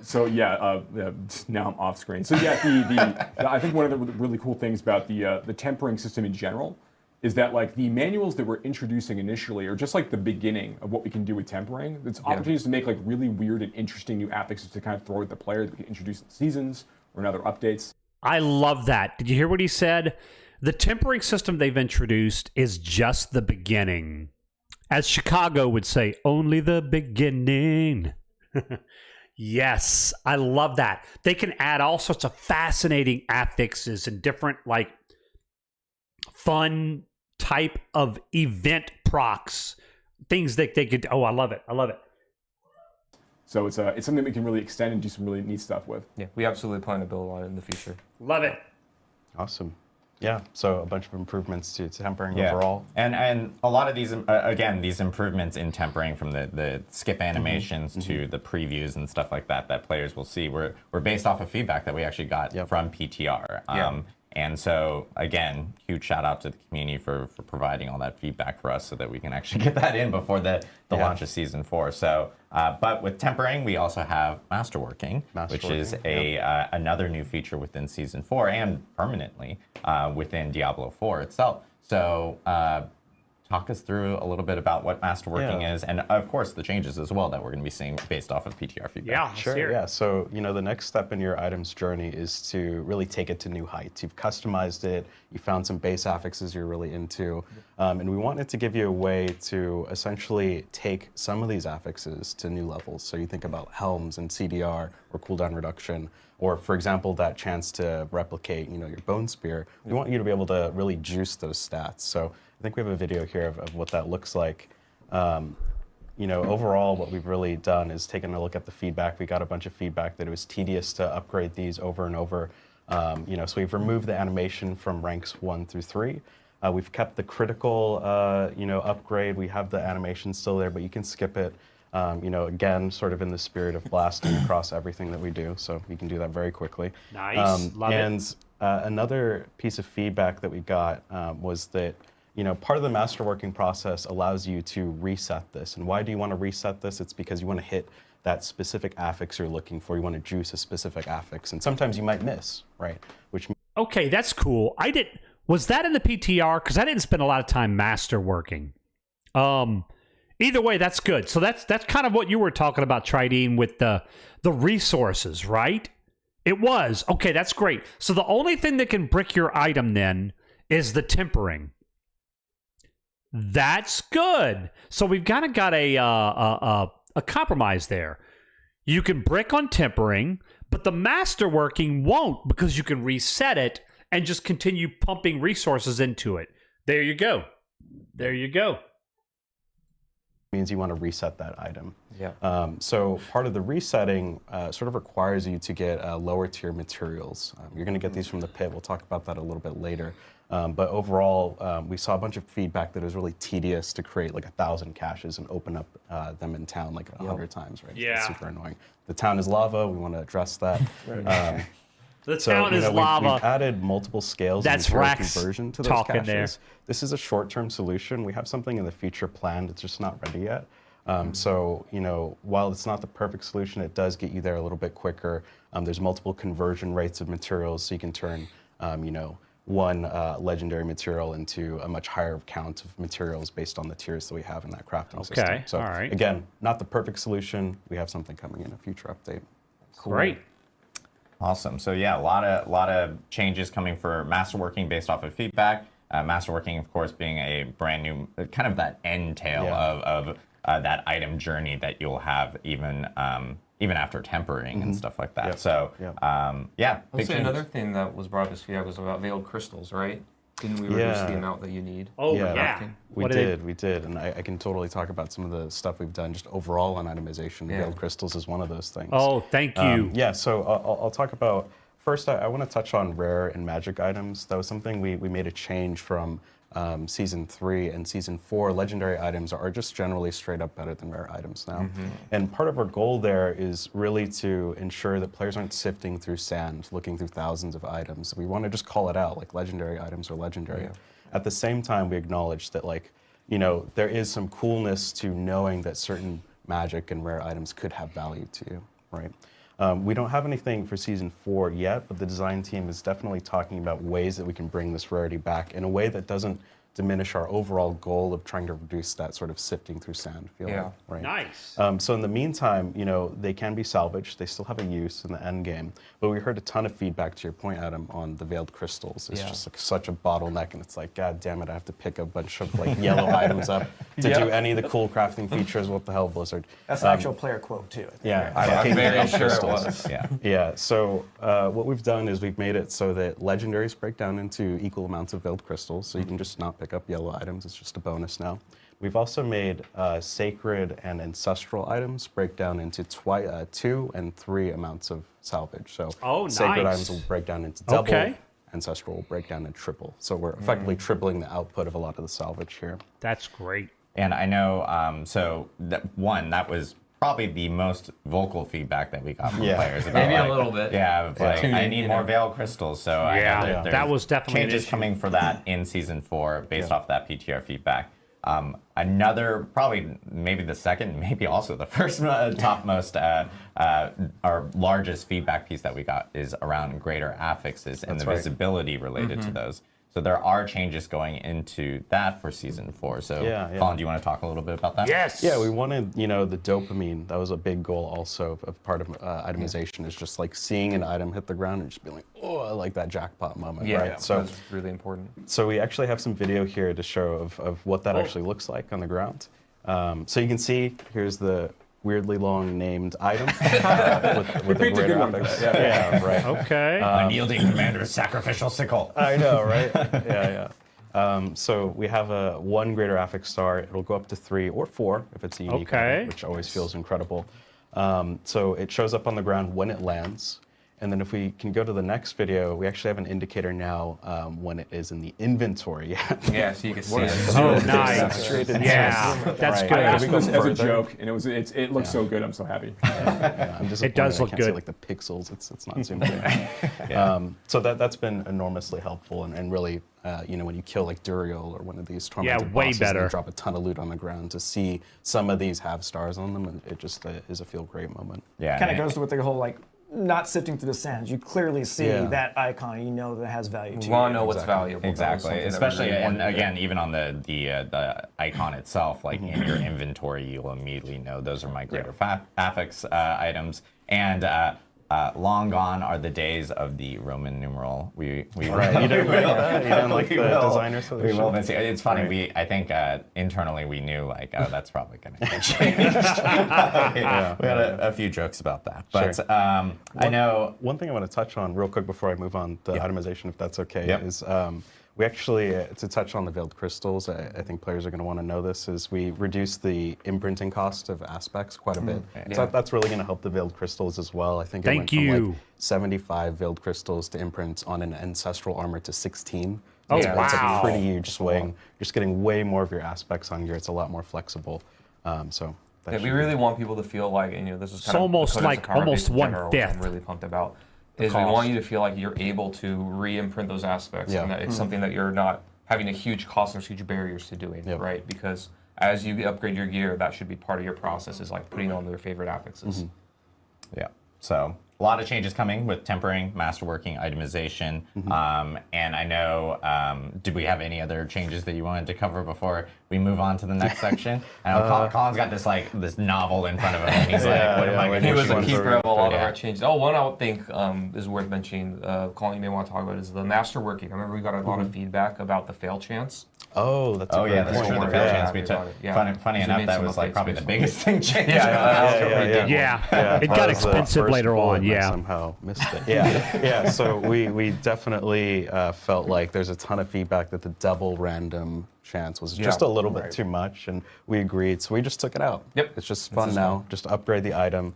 Now I'm off screen. So yeah, I think one of the really cool things about the tempering system in general is that like the manuals that we're introducing initially are just like the beginning of what we can do with tempering. It's opportunities to make like really weird and interesting new affixes to kind of throw at the player that we can introduce in seasons or in other updates. I love that. Did you hear what he said? The tempering system they've introduced is just the beginning. As Chicago would say, only the beginning. Yes, I love that. They can add all sorts of fascinating affixes and different, like, fun type of event procs. Things that they could... Oh, I love it. I love it. So it's something we can really extend and do some really neat stuff with. Yeah, we absolutely plan to build on it in the future. Love it. Awesome. Yeah, so a bunch of improvements to tempering overall. And a lot of these, again, these improvements in tempering from the skip animations to the previews and stuff like that that players will see were based off of feedback that we actually got from PTR. And so, again, huge shout out to the community for providing all that feedback for us so that we can actually get that in before the launch of Season 4. So, but with tempering, we also have masterworking, which is another new feature within Season 4 and permanently within Diablo 4 itself. So, talk us through a little bit about what masterworking is, and of course the changes as well that we're going to be seeing based off of PTR feedback. Yeah, sure. Yeah, so the next step in your item's journey is to really take it to new heights. You've customized it, you found some base affixes you're really into, and we wanted to give you a way to essentially take some of these affixes to new levels. So you think about helms and CDR or cooldown reduction, or for example, that chance to replicate, your bone spear. We want you to be able to really juice those stats. So I think we have a video here of what that looks like. Overall, what we've really done is taken a look at the feedback. We got a bunch of feedback that it was tedious to upgrade these over and over. So we've removed the animation from ranks 1 through 3. We've kept the critical, upgrade. We have the animation still there, but you can skip it. Again, sort of in the spirit of blasting across everything that we do. So you can do that very quickly. Nice, love it. Another piece of feedback that we got was that part of the masterworking process allows you to reset this. And why do you want to reset this? It's because you want to hit that specific affix you're looking for. You want to juice a specific affix. And sometimes you might miss, right? Okay, that's cool. Was that in the PTR? Because I didn't spend a lot of time masterworking. Either way, that's good. So that's kind of what you were talking about, Tridine, with the resources, right? It was. Okay, that's great. So the only thing that can brick your item then is the tempering. That's good. So we've kind of got a compromise there. You can brick on tempering, but the masterworking won't, because you can reset it and just continue pumping resources into it. There you go. There you go. Means you want to reset that item. Yeah. So part of the resetting sort of requires you to get lower tier materials. You're going to get these from the pit. We'll talk about that a little bit later. But overall, we saw a bunch of feedback that it was really tedious to create like 1,000 caches and open up them in town like 100 times, right? Yeah. It's super annoying. The town is lava. We want to address that. The town is lava. We've added multiple scales That's and Rax conversion to those talking caches. there. This is a short-term solution. We have something in the future planned. It's just not ready yet. So, while it's not the perfect solution, it does get you there a little bit quicker. There's multiple conversion rates of materials, so you can turn, one legendary material into a much higher count of materials based on the tiers that we have in that crafting system. So, all right. Again, not the perfect solution. We have something coming in a future update. Cool. Great. Awesome. So yeah, a lot of changes coming for masterworking based off of feedback. Masterworking, of course, being a brand new, kind of that end tail of that item journey that you'll have even after tempering and stuff like that. Yep. So I'd say another thing that was brought up this feedback was about veiled crystals, right? Didn't we reduce the amount that you need? Oh, yeah. We did. And I can totally talk about some of the stuff we've done just overall on itemization. Veiled crystals is one of those things. Oh, thank you. So I'll talk about, first I want to touch on rare and magic items. That was something we made a change from Season 3 and Season 4. Legendary items are just generally straight up better than rare items now. And part of our goal there is really to ensure that players aren't sifting through sand, looking through thousands of items. We want to just call it out, like legendary items are legendary. At the same time, we acknowledge that there is some coolness to knowing that certain magic and rare items could have value to you, right? We don't have anything for Season 4 yet, but the design team is definitely talking about ways that we can bring this rarity back in a way that doesn't diminish our overall goal of trying to reduce that sort of sifting through sand feeling. Yeah. Right. Nice. So in the meantime, they can be salvaged. They still have a use in the end game. But we heard a ton of feedback, to your point, Adam, on the veiled crystals. It's just like such a bottleneck, and it's like, God damn it, I have to pick a bunch of like yellow items up to do any of the cool crafting features. What the hell, Blizzard? That's an actual player quote too. Yeah, I'm very sure it was. Yeah. So what we've done is we've made it so that legendaries break down into equal amounts of veiled crystals. So you can just not pick up yellow items. It's just a bonus now. We've also made sacred and ancestral items break down into 2 and 3 amounts of salvage. So sacred items will break down into double. Ancestral will break down into triple. So we're effectively tripling the output of a lot of the salvage here. That's great. And I know, so that was probably the most vocal feedback that we got from players. About, maybe a little bit. Yeah, like, I need more veiled crystals. So I know that was definitely changes coming for that in Season 4 based off that PTR feedback. Another, probably maybe the second, maybe also the first topmost, our largest feedback piece that we got is around greater affixes and the visibility related to those. So there are changes going into that for Season 4. So, Colin, do you want to talk a little bit about that? Yes. Yeah, we wanted, the dopamine. That was a big goal also of part of itemization, is just like seeing an item hit the ground and just being like, oh, I like that jackpot moment, right? So that's really important. So we actually have some video here to show of what that actually looks like on the ground. So you can see, here's the weirdly long named item with the greater affix. Yeah, right. Okay. Unyielding commander's sacrificial sickle. I know, right? So we have a 1 greater affix star. It'll go up to 3 or 4 if it's a unique item, which always feels incredible. So it shows up on the ground when it lands. And then if we can go to the next video, we actually have an indicator now when it is in the inventory. Yeah, so you can see it. Oh, nice. Yeah, that's good. I asked this as a joke, and it looks so good. I'm so happy. I'm disappointed. It does look I can't good. see, like the pixels. It's not zoomed in. So that's been enormously helpful, and really, when you kill like Duriel or one of these tormented way bosses, better. And drop a ton of loot on the ground, to see some of these have stars on them, and it just is a feel great moment. Yeah, kind of goes with the whole like not sifting through the sands. You clearly see that icon. You know that has value to you. You want to know what's valuable. Exactly, especially, and again, even on the icon itself, like in your inventory, you'll immediately know those are my greater affix items. And long gone are the days of the Roman numeral. We right. You didn't like the designer solution. We will miss it. It's funny. Right. I think internally we knew like, oh, that's probably going to get changed. We had a few jokes about that. But I know one thing I want to touch on real quick before I move on the itemization, if that's okay, is we actually, to touch on the veiled crystals, I think players are going to want to know this, is we reduced the imprinting cost of aspects quite a bit. So that's really going to help the veiled crystals as well. I think it went from like 75 veiled crystals to imprint on an ancestral armor to 16. Oh, That's a pretty huge swing. You're just getting way more of your aspects on gear. It's a lot more flexible. We really want people to feel like, this is kind of almost like almost 1/5. I'm really pumped about. Is we want you to feel like you're able to re-imprint those aspects, and that it's something that you're not having a huge cost or huge barriers to doing, right? Because as you upgrade your gear, that should be part of your process, is like putting on their favorite affixes. Yeah. So a lot of changes coming with tempering, masterworking, itemization, and I know. Did we have any other changes that you wanted to cover before we move on to the next section? I know Colin's got this novel in front of him, and he's like, "What am I going to do?" He was a keeper of a lot of our changes. Oh, one I would think is worth mentioning. Colin, you may want to talk about is the masterworking. I remember we got a lot of feedback about the fail chance. Oh, that's that's true. The fail chance we took. Funny enough, that was like probably the biggest thing changed. It got expensive later on. I somehow missed it. So we definitely felt like there's a ton of feedback that the double random chance was just a little bit too much, and we agreed, so we just took it out. It's just fun now. Just upgrade the item.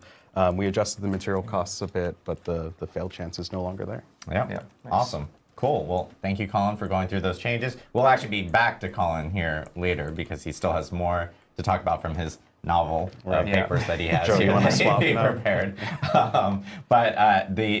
We adjusted the material costs a bit, but the fail chance is no longer there. Nice. Awesome. Cool. Well, thank you, Colin, for going through those changes. We'll actually be back to Colin here later because he still has more to talk about from his novel papers that he has Joe, here you want to swap prepared.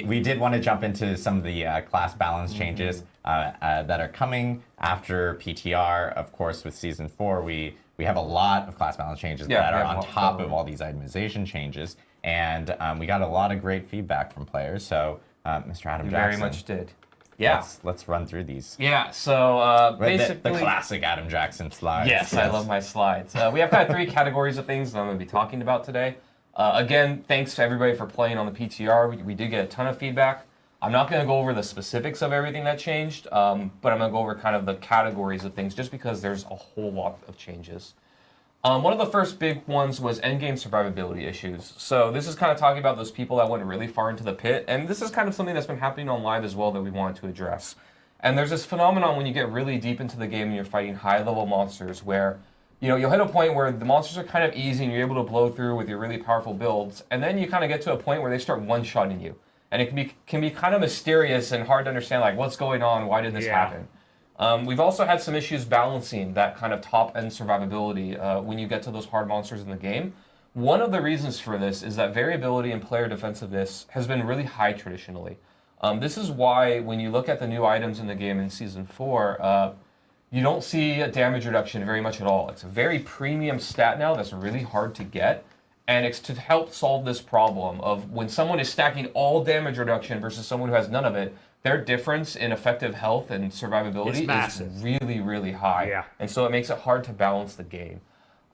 We did want to jump into some of the class balance changes that are coming after PTR. Of course, with Season 4, we have a lot of class balance changes that are on top of all these itemization changes. And we got a lot of great feedback from players. So, Mr. Adam Jackson. Very much did. Yeah. Let's run through these. Yeah, so basically... The classic Adam Jackson slides. Yes, I love my slides. We have kind of 3 categories of things that I'm going to be talking about today. Again, thanks to everybody for playing on the PTR. We did get a ton of feedback. I'm not going to go over the specifics of everything that changed, but I'm going to go over kind of the categories of things just because there's a whole lot of changes. One of the first big ones was endgame survivability issues. So this is kind of talking about those people that went really far into the pit, and this is kind of something that's been happening on live as well that we wanted to address. And there's this phenomenon when you get really deep into the game and you're fighting high-level monsters where, you know, you'll hit a point where the monsters are kind of easy and you're able to blow through with your really powerful builds, and then you kind of get to a point where they start one-shotting you. And it can be kind of mysterious and hard to understand, like, what's going on, why did this happen? We've also had some issues balancing that kind of top-end survivability when you get to those hard monsters in the game. One of the reasons for this is that variability in player defensiveness has been really high traditionally. This is why when you look at the new items in the game in Season 4, you don't see a damage reduction very much at all. It's a very premium stat now that's really hard to get. And it's to help solve this problem of when someone is stacking all damage reduction versus someone who has none of it, their difference in effective health and survivability is really, really high. Yeah. And so it makes it hard to balance the game.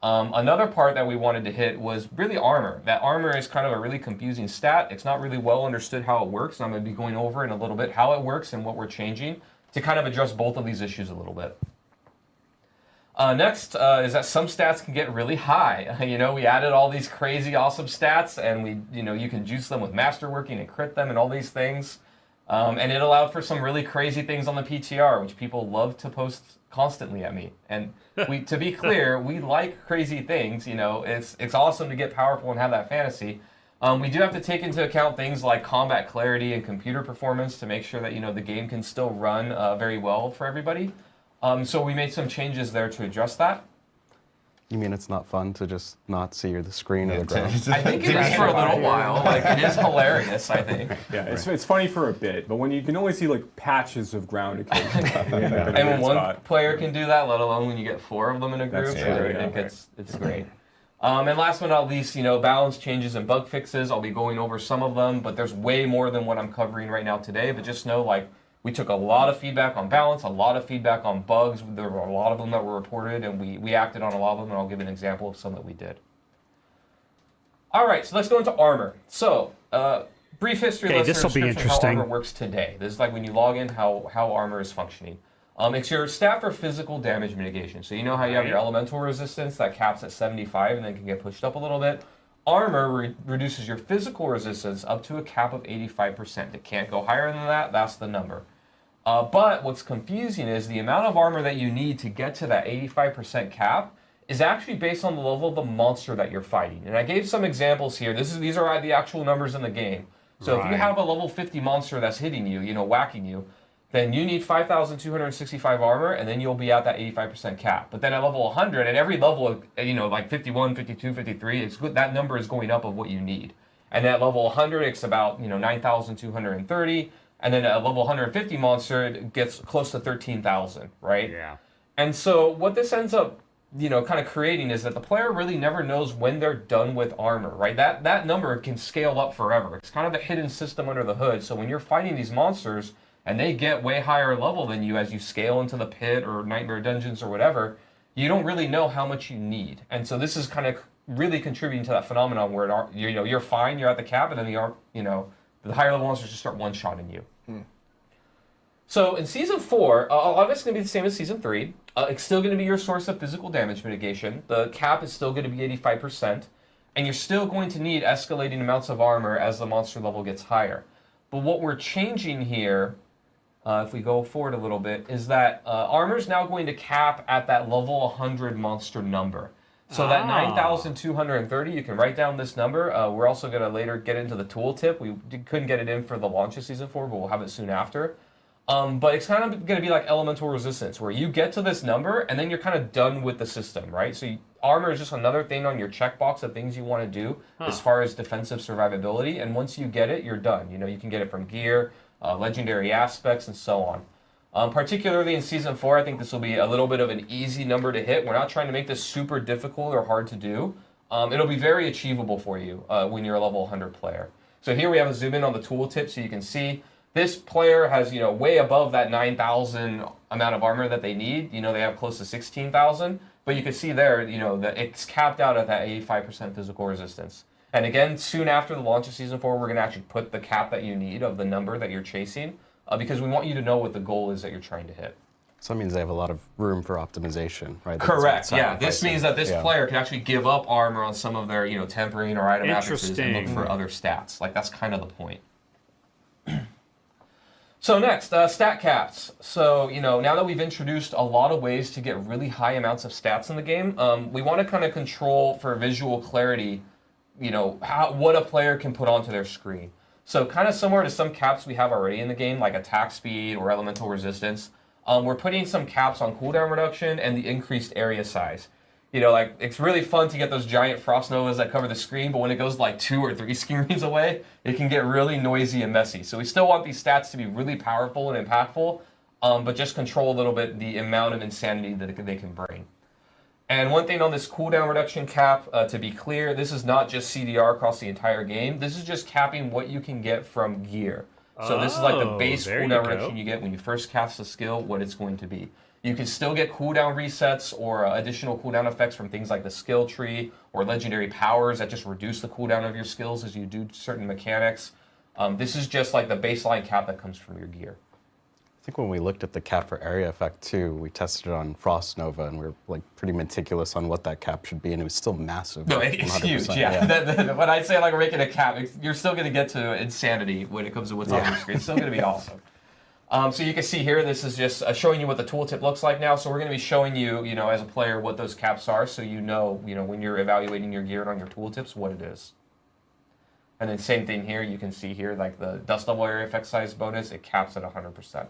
Another part that we wanted to hit was really armor. That armor is kind of a really confusing stat. It's not really well understood how it works. And I'm going to be going over in a little bit how it works and what we're changing to kind of address both of these issues a little bit. Next is that some stats can get really high. You know, we added all these crazy awesome stats, and you can juice them with masterworking and crit them and all these things. And it allowed for some really crazy things on the PTR, which people love to post constantly at me. And to be clear, we like crazy things. You know, it's awesome to get powerful and have that fantasy. We do have to take into account things like combat clarity and computer performance to make sure that, you know, the game can still run very well for everybody. So we made some changes there to address that. You mean it's not fun to just not see the screen or the ground? I think it is for a little while. Like, it is hilarious, I think. Yeah, it's funny for a bit, but when you can only see like patches of ground occasionally. And when one player can do that, let alone when you get 4 of them in a group, it's great. And last but not least, you know, balance changes and bug fixes. I'll be going over some of them, but there's way more than what I'm covering right now today. But just know, like, we took a lot of feedback on balance, a lot of feedback on bugs. There were a lot of them that were reported, and we acted on a lot of them, and I'll give an example of some that we did. All right, so let's go into armor. So, brief history lesson this will be interesting. How armor works today. This is like when you log in, how armor is functioning. It's your stat for physical damage mitigation. So you know how you have your elemental resistance that caps at 75 and then can get pushed up a little bit? Armor reduces your physical resistance up to a cap of 85%. It can't go higher than that. That's the number. But what's confusing is the amount of armor that you need to get to that 85% cap is actually based on the level of the monster that you're fighting. And I gave some examples here. These are the actual numbers in the game. So if you have a level 50 monster that's hitting you, you know, whacking you, then you need 5,265 armor, and then you'll be at that 85% cap. But then at level 100, at every level, you know, like 51, 52, 53, it's good, that number is going up of what you need. And at level 100, it's about, you know, 9,230. And then at level 150 monster, it gets close to 13,000, right? Yeah. And so what this ends up, you know, kind of creating is that the player really never knows when they're done with armor, right? That number can scale up forever. It's kind of a hidden system under the hood. So when you're fighting these monsters, and they get way higher level than you as you scale into the pit or nightmare dungeons or whatever, you don't really know how much you need. And so this is kind of really contributing to that phenomenon where you know, you're fine, you're at the cap, and then the higher level monsters just start one-shotting you. So in Season 4, obviously it's going to be the same as Season 3. It's still going to be your source of physical damage mitigation. The cap is still going to be 85%, and you're still going to need escalating amounts of armor as the monster level gets higher. But what we're changing here, if we go forward a little bit, is that armor is now going to cap at that level 100 monster number. So that 9,230, you can write down this number. We're also going to later get into the tooltip. We couldn't get it in for the launch of Season 4, but we'll have it soon after. But it's kind of going to be like elemental resistance, where you get to this number, and then you're kind of done with the system, right? So armor is just another thing on your checkbox of things you want to do as far as defensive survivability. And once you get it, you're done. You know, you can get it from gear, legendary aspects, and so on. Particularly in Season 4, I think this will be a little bit of an easy number to hit. We're not trying to make this super difficult or hard to do. It'll be very achievable for you when you're a level 100 player. So here we have a zoom in on the tooltip so you can see This player has, way above that 9,000 amount of armor that they need. They have close to 16,000. But you can see there, that it's capped out at that 85% physical resistance. And again, soon after the launch of Season 4, we're going to actually put the cap that you need of the number that you're chasing, because we want you to know what the goal is that you're trying to hit. So that means they have a lot of room for optimization, right? Correct, yeah. This means that this player can actually give up armor on some of their, tempering or item affixes and look for other stats. Like, that's kind of the point. So next, stat caps. So, now that we've introduced a lot of ways to get really high amounts of stats in the game, we want to kind of control for visual clarity, what a player can put onto their screen. So kind of similar to some caps we have already in the game, like attack speed or elemental resistance, we're putting some caps on cooldown reduction and the increased area size. It's really fun to get those giant frost novas that cover the screen, but when it goes like 2 or 3 screens away, it can get really noisy and messy. So we still want these stats to be really powerful and impactful, but just control a little bit the amount of insanity that they can bring. And one thing on this cooldown reduction cap, to be clear, this is not just CDR across the entire game. This is just capping what you can get from gear. So this is like the base cooldown reduction you get when you first cast a skill, what it's going to be. You can still get cooldown resets or additional cooldown effects from things like the skill tree or legendary powers that just reduce the cooldown of your skills as you do certain mechanics. This is just like the baseline cap that comes from your gear. I think when we looked at the cap for area effect too, we tested it on Frost Nova, and we were like pretty meticulous on what that cap should be, and it was still massive. No, it's huge. Yeah. When I say like we're making a cap, you're still going to get to insanity when it comes to what's on your screen. It's still going to be awesome. So you can see here, this is just showing you what the tooltip looks like now. So we're going to be showing you, as a player, what those caps are, so when you're evaluating your gear on your tooltips, what it is. And then same thing here, you can see here, like the dust level area effect size bonus, it caps at 100%.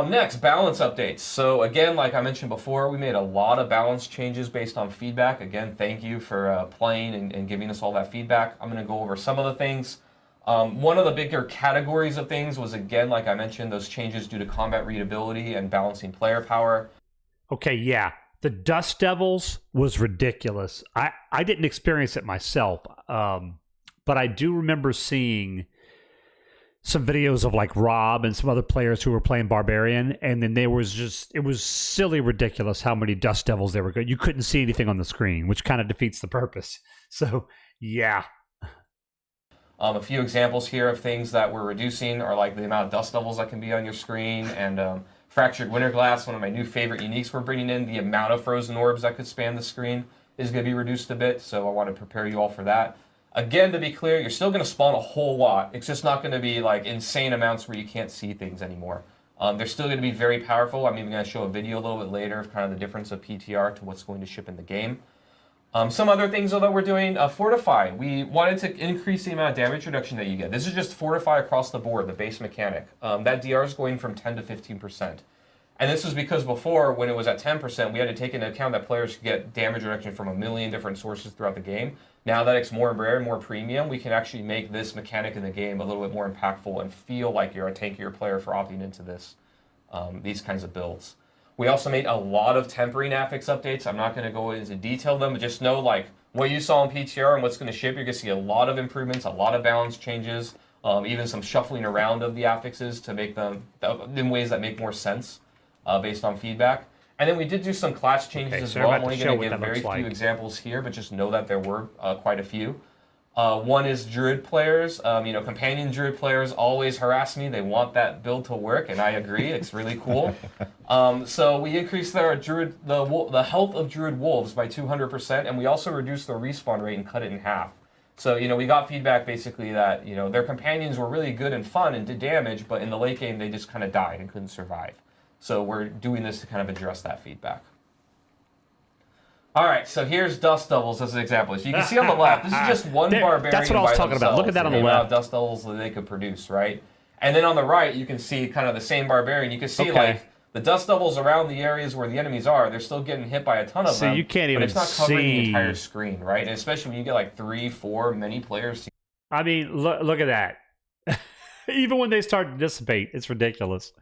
Next, balance updates. So again, like I mentioned before, we made a lot of balance changes based on feedback. Again, thank you for playing and giving us all that feedback. I'm going to go over some of the things. One of the bigger categories of things was, again, like I mentioned, those changes due to combat readability and balancing player power. Okay, yeah. The Dust Devils was ridiculous. I didn't experience it myself, but I do remember seeing some videos of like Rob and some other players who were playing Barbarian, and then it was silly ridiculous how many Dust Devils there were. You couldn't see anything on the screen, which kind of defeats the purpose. So, yeah. A few examples here of things that we're reducing are like the amount of dust levels that can be on your screen, and Fractured Winterglass, one of my new favorite uniques we're bringing in. The amount of frozen orbs that could span the screen is going to be reduced a bit, so I want to prepare you all for that. Again, to be clear, you're still going to spawn a whole lot. It's just not going to be like insane amounts where you can't see things anymore. They're still going to be very powerful. I'm even going to show a video a little bit later of kind of the difference of PTR to what's going to ship in the game. Some other things though that we're doing, Fortify. We wanted to increase the amount of damage reduction that you get. This is just Fortify across the board, the base mechanic. That DR is going from 10 to 15%. And this is because before, when it was at 10%, we had to take into account that players could get damage reduction from a million different sources throughout the game. Now that it's more rare and more premium, we can actually make this mechanic in the game a little bit more impactful and feel like you're a tankier player for opting into this, these kinds of builds. We also made a lot of tempering affix updates. I'm not going to go into detail of them, but just know like what you saw in PTR and what's going to ship, you're going to see a lot of improvements, a lot of balance changes, even some shuffling around of the affixes to make them in ways that make more sense based on feedback. And then we did do some class changes as well. I'm only going to give very few examples here, but just know that there were quite a few. One is Druid players. Companion Druid players always harass me. They want that build to work, and I agree. It's really cool. So we increased the health of Druid wolves by 200%, and we also reduced the respawn rate and cut it in half. So, we got feedback basically that, their companions were really good and fun and did damage, but in the late game, they just kind of died and couldn't survive. So we're doing this to kind of address that feedback. All right, so here's Dust Devils as an example. So you can see on the left, this is just one barbarian. That's what I was talking about. Look at that on the left. Dust Devils that they could produce, right? And then on the right, you can see kind of the same barbarian. You can see like the Dust Devils around the areas where the enemies are. They're still getting hit by a ton of them. So you can't even see. But it's not covering the entire screen, right? And especially when you get like 3, 4, many players. I mean, look at that. Even when they start to dissipate, it's ridiculous.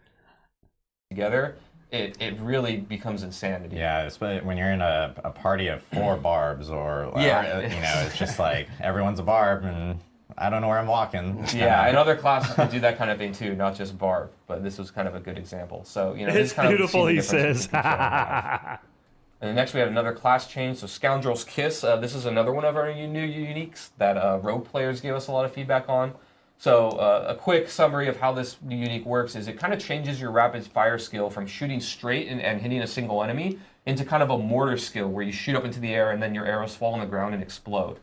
Together. It really becomes insanity. Yeah, especially when you're in a party of 4 barbs, or it's just like everyone's a barb and I don't know where I'm walking. Yeah, and other classes could do that kind of thing too, not just Barb. But this was kind of a good example. So this It's kind beautiful, of he says. And then next we have another class change. So Scoundrel's Kiss. This is another one of our new uniques that rogue players gave us a lot of feedback on. So a quick summary of how this new unique works is it kind of changes your rapid fire skill from shooting straight and hitting a single enemy into kind of a mortar skill where you shoot up into the air and then your arrows fall on the ground and explode.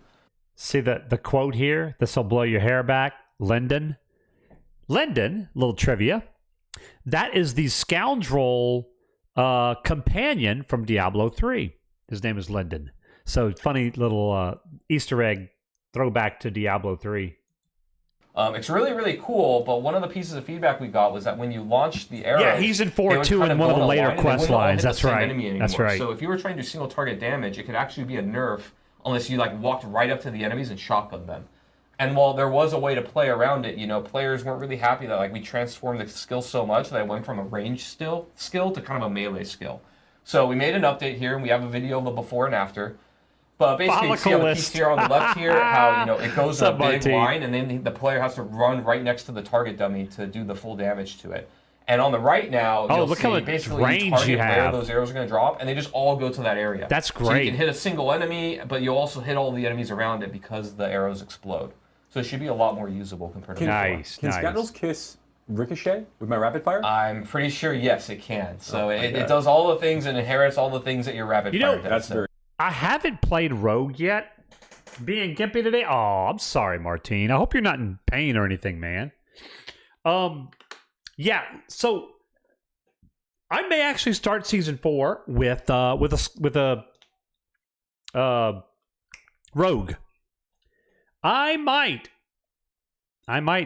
See the quote here? This will blow your hair back. Lyndon, little trivia. That is the Scoundrel companion from Diablo 3. His name is Lyndon. So funny little Easter egg throwback to Diablo 3. It's really, really cool, but one of the pieces of feedback we got was that when you launch the arrows... Yeah, he's in 4.2 in one of the later quest lines. That's right. That's right. So if you were trying to do single target damage, it could actually be a nerf unless you walked right up to the enemies and shotgunned them. And while there was a way to play around it, players weren't really happy that we transformed the skill so much that it went from a ranged skill to kind of a melee skill. So we made an update here, and we have a video of the before and after. But basically, you see on the piece here on the left here how it goes in a big line, and then the player has to run right next to the target dummy to do the full damage to it. And on the right now, you'll see basically range you have. Where those arrows are going to drop, and they just all go to that area. That's great. So you can hit a single enemy, but you also hit all the enemies around it because the arrows explode. So it should be a lot more usable compared to Nice. Can Scoundrel's Kiss ricochet with my rapid fire? I'm pretty sure yes, it can. So it does all the things and inherits all the things that your rapid fire does. That's very. I haven't played Rogue yet. Being gimpy today. Oh, I'm sorry, Martine. I hope you're not in pain or anything, man. Yeah. So I may actually start season 4 with a Rogue. I might,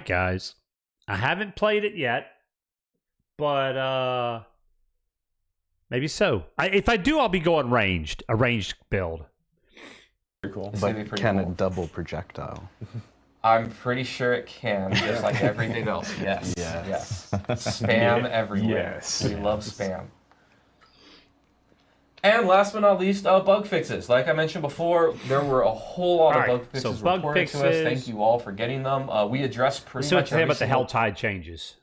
guys. I haven't played it yet, but maybe so. If I do, I'll be going a ranged build. Pretty cool. But can it double projectile? I'm pretty sure it can, just like everything else. Yes. Yes. Spam everywhere. Yes. We love spam. And last but not least, bug fixes. Like I mentioned before, there were a whole lot of bug fixes reported to us. Thank you all for getting them. We addressed pretty much every about the Helltide changes.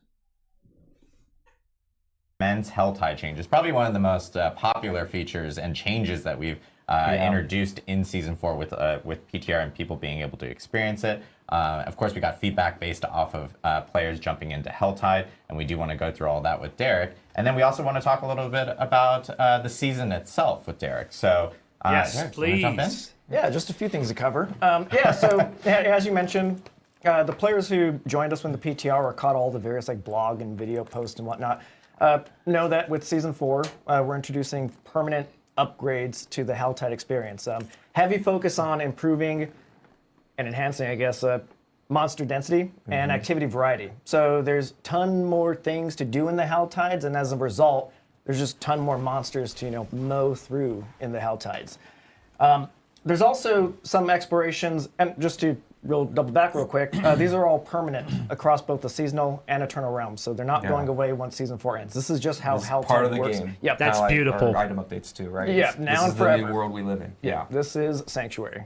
Men's Helltide change is probably one of the most popular features and changes that we've introduced in Season 4 with PTR and people being able to experience it. Of course, we got feedback based off of players jumping into Helltide, and we do want to go through all that with Derek. And then we also want to talk a little bit about the season itself with Derek. So, yes, Derek, please. Jump in? Yeah, just a few things to cover. So as you mentioned, the players who joined us when the PTR or caught all the various blog and video posts and whatnot know that with Season 4, we're introducing permanent upgrades to the Helltide experience. Heavy focus on improving and enhancing, I guess, monster density and activity variety. So there's a ton more things to do in the Helltides, and as a result, there's just a ton more monsters to mow through in the Helltides. There's also some explorations, and just to double back real quick, these are all permanent across both the seasonal and Eternal Realms, so they're not going away once Season 4 ends. This is just how Helltide works. Part of the game. Yep. That's beautiful. Our item updates too, right? Yeah, now this and is forever. the new world we live in. Yeah, this is Sanctuary.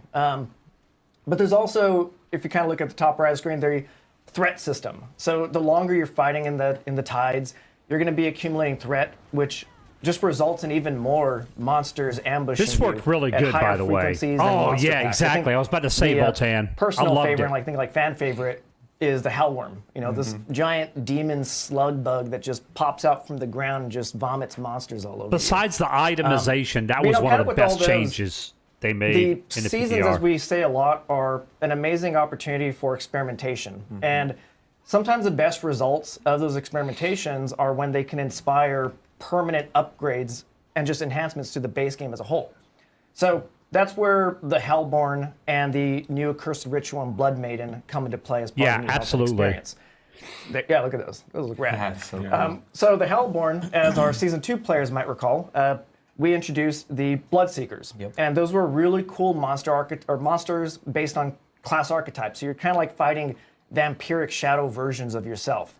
But there's also, if you kind of look at the top right of the screen, the threat system. So the longer you're fighting in the tides, you're going to be accumulating threat, which just results in even more monsters ambushing you. This worked really good, by the way. Oh, yeah, exactly. I was about to say, Voltan. Personal favorite, like fan favorite, is the Hellworm. This giant demon slug bug that just pops out from the ground and just vomits monsters all over. Besides the itemization, that was one of the best changes they made in the seasons, PTR. as we say a lot, are an amazing opportunity for experimentation. And sometimes the best results of those experimentations are when they can inspire permanent upgrades and just enhancements to the base game as a whole. So that's where the Hellborn and the new Accursed Ritual and Blood Maiden come into play as part of the new Helltide experience. Yeah, look at those. Those look rad. So the Hellborn, as our Season 2 players might recall, we introduced the Bloodseekers. And those were really cool monsters based on class archetypes. So you're kind of like fighting vampiric shadow versions of yourself.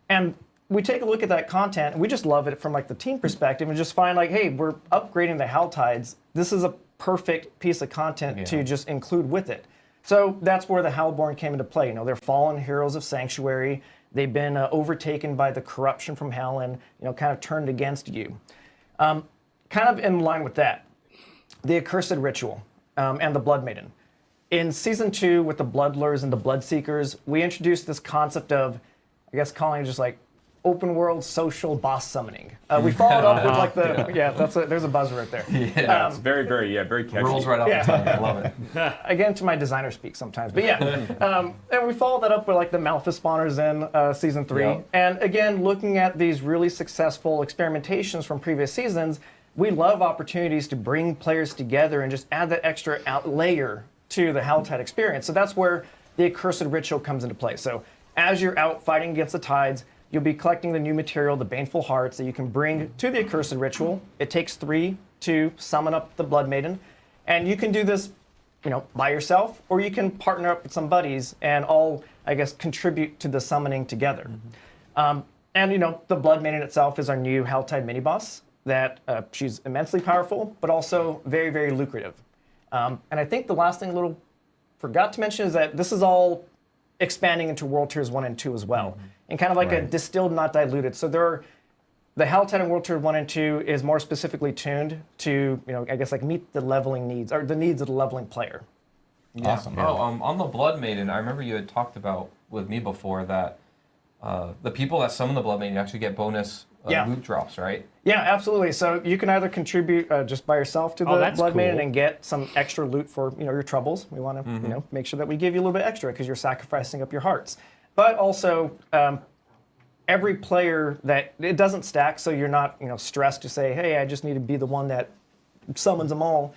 And we take a look at that content, and we just love it from the team perspective, and just find hey, we're upgrading the Helltides. This is a perfect piece of content to just include with it. So that's where the Hellborn came into play. They're fallen heroes of Sanctuary. They've been overtaken by the corruption from hell and, kind of turned against you. Kind of in line with that, the Accursed Ritual and the Blood Maiden. In Season 2, with the Bloodlures and the Bloodseekers, we introduced this concept of, I guess, calling it just like open world social boss summoning. We followed up with like the there's a buzzer right there. Yeah, it's very catchy. Rolls right off the tongue. I love it. I get into my designer speak sometimes, but and we followed that up with like the Malthus spawners in Season 3. Yep. And again, looking at these really successful experimentations from previous seasons, we love opportunities to bring players together and just add that extra layer to the Helltide experience. So that's where the Accursed Ritual comes into play. So as you're out fighting against the tides, you'll be collecting the new material, the Baneful Hearts, that you can bring to the Accursed Ritual. It takes 3 to summon up the Blood Maiden. And you can do this, by yourself, or you can partner up with some buddies and all, I guess, contribute to the summoning together. And, the Blood Maiden itself is our new Helltide mini-boss, that she's immensely powerful, but also very, very lucrative. And I think the last thing a little forgot to mention is that this is all expanding into World Tiers 1 and 2 as well. And kind of like a distilled, not diluted. So the Helltide in World Tier 1 and 2 is more specifically tuned to, I guess like meet the leveling needs, or the needs of the leveling player. Yeah. Awesome. Oh, on the Blood Maiden, I remember you had talked about with me before that the people that summon the Blood Maiden actually get bonus loot drops, right? Yeah, absolutely. So you can either contribute just by yourself to the Blood Maiden and get some extra loot for your troubles. We want to make sure that we give you a little bit extra because you're sacrificing up your hearts. But also, every player that it doesn't stack, so you're not stressed to say, hey, I just need to be the one that summons them all.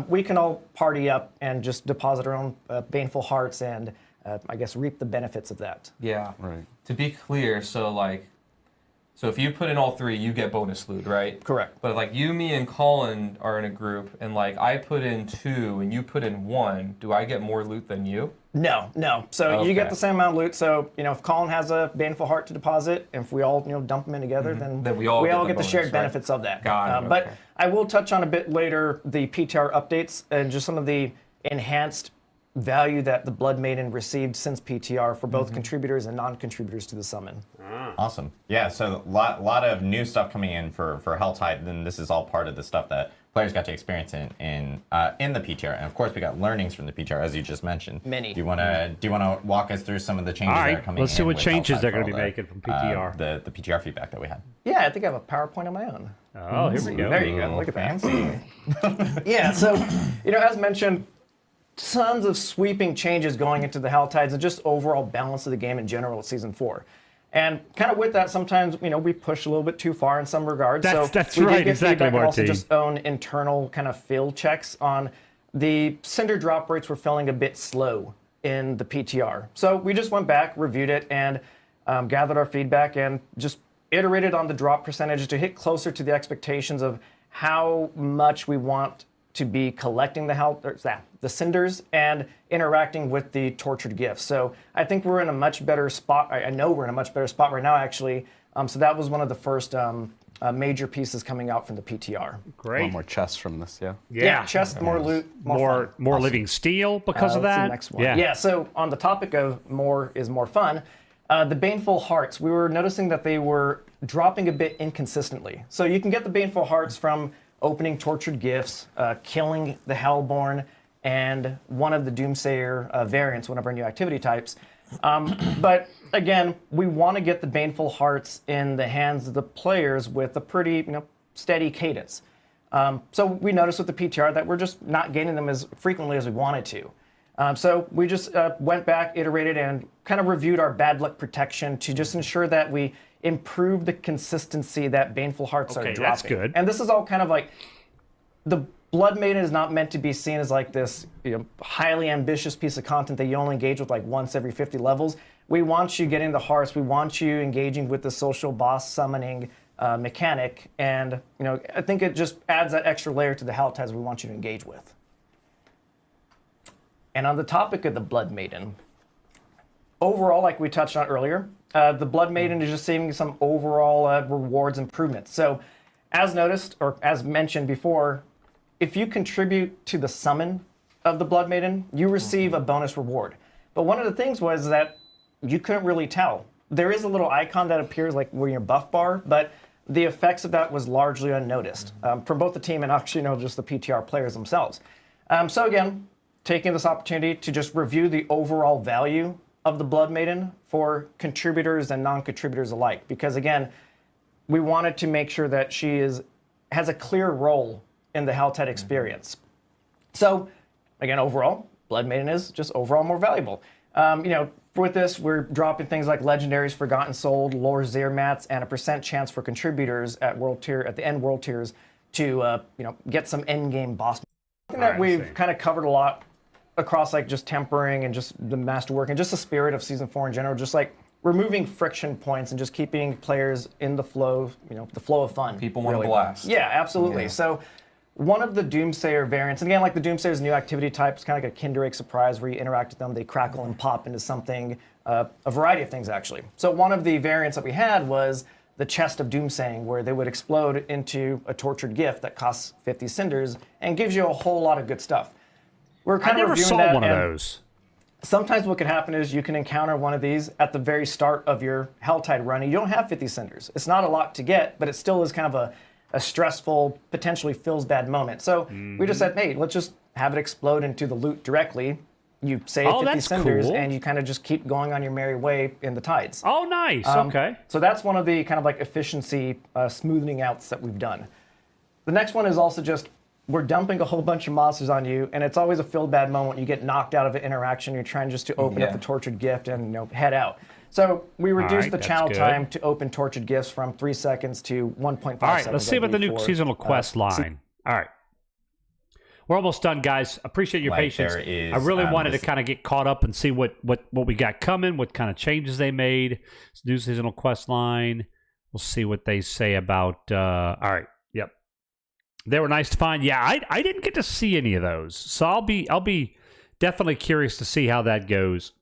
We can all party up and just deposit our own baneful hearts and I guess reap the benefits of that. Yeah. Right. To be clear, so if you put in all 3, you get bonus loot, right? Correct. But like you, me, and Colin are in a group, and like I put in 2 and you put in 1, do I get more loot than you? No. So you get the same amount of loot. So if Colin has a baneful heart to deposit, if we all dump them in together, then we all get the shared benefits of that. Got it. But I will touch on a bit later the PTR updates and just some of the enhanced value that the Blood Maiden received since PTR for both contributors and non-contributors to the summon. Awesome. Yeah, so a lot of new stuff coming in for Helltide, and this is all part of the stuff that players got to experience in the PTR. And of course, we got learnings from the PTR, as you just mentioned. Many. Do you want to walk us through some of the changes that are coming in? Let's see what changes Helltide they're going to be making from PTR. The PTR feedback that we had. Yeah, I think I have a PowerPoint of my own. Oh, here we go. There you go. Look at that. Fancy. Yeah, so, as mentioned, tons of sweeping changes going into the Helltides and just overall balance of the game in general at Season 4. And kind of with that, sometimes, we push a little bit too far in some regards. That's we right, did get exactly, feedback and also Martin. just own internal kind of fill checks on the Cinder drop rates were feeling a bit slow in the PTR. So we just went back, reviewed it, and gathered our feedback and just iterated on the drop percentage to hit closer to the expectations of how much we want to be collecting the cinders and interacting with the tortured gifts. So I think we're in a much better spot. I know we're in a much better spot right now, actually. So that was one of the first major pieces coming out from the PTR. Great. A lot more chests from this, yeah. Yeah, chests, more loot, more living steel because of let's see that. the next one. Yeah, so on the topic of more is more fun, the Baneful Hearts, we were noticing that they were dropping a bit inconsistently. So you can get the Baneful Hearts from opening tortured gifts, killing the Hellborn, and one of the Doomsayer variants, one of our new activity types. But again, we want to get the Baneful Hearts in the hands of the players with a pretty steady cadence. So we noticed with the PTR that we're just not getting them as frequently as we wanted to. So we just went back, iterated, and kind of reviewed our bad luck protection to just ensure that we improve the consistency that Baneful Hearts are dropping. That's good. And this is all kind of like, the Blood Maiden is not meant to be seen as like this highly ambitious piece of content that you only engage with like once every 50 levels. We want you getting the hearts. We want you engaging with the social boss summoning mechanic. And I think it just adds that extra layer to the Helltides we want you to engage with. And on the topic of the Blood Maiden, overall, like we touched on earlier, the Blood Maiden is just seeing some overall rewards improvements. So as noticed, or as mentioned before, if you contribute to the summon of the Blood Maiden, you receive a bonus reward. But one of the things was that you couldn't really tell. There is a little icon that appears like where your buff bar, but the effects of that was largely unnoticed from both the team and actually, just the PTR players themselves. So again, taking this opportunity to just review the overall value of the Blood Maiden for contributors and non-contributors alike, because again, we wanted to make sure that she has a clear role in the Helltide experience. So, again, overall, Blood Maiden is just overall more valuable. With this, we're dropping things like Legendaries, Forgotten Soul, Lore Zermats, and a % chance for contributors at the end world tiers to get some end game boss. Something that we've kind of covered a lot across like just tempering and just the masterwork and just the spirit of season 4 in general, just like removing friction points and just keeping players in the flow, the flow of fun. People want to blast. Yeah, absolutely. Yeah. So one of the Doomsayer variants, and again, like the Doomsayer's new activity type, it's kind of like a Kinder Egg surprise where you interact with them, they crackle and pop into something, a variety of things actually. So one of the variants that we had was the Chest of Doomsaying, where they would explode into a tortured gift that costs 50 cinders and gives you a whole lot of good stuff. We're kind I of never reviewing saw that, one of and those. sometimes what can happen is you can encounter one of these at the very start of your Helltide run, and you don't have 50 cinders. It's not a lot to get, but it still is kind of a stressful, potentially feels bad moment. So we just said, hey, let's just have it explode into the loot directly. You save 50 cinders, and you kind of just keep going on your merry way in the tides. Oh, nice. Okay. So that's one of the kind of like efficiency smoothing outs that we've done. The next one is also just, we're dumping a whole bunch of monsters on you, and it's always a feel bad moment when you get knocked out of an interaction. You're trying just to open up the tortured gift and head out. So we reduced the channel time to open tortured gifts from 3 seconds to 1.5 seconds. All right, let's see about the new seasonal quest line. All right. We're almost done, guys. Appreciate your patience. I really wanted to kind of get caught up and see what we got coming, what kind of changes they made. It's new seasonal quest line. We'll see what they say about... all right, yep. They were nice to find. Yeah, I didn't get to see any of those, so I'll be definitely curious to see how that goes.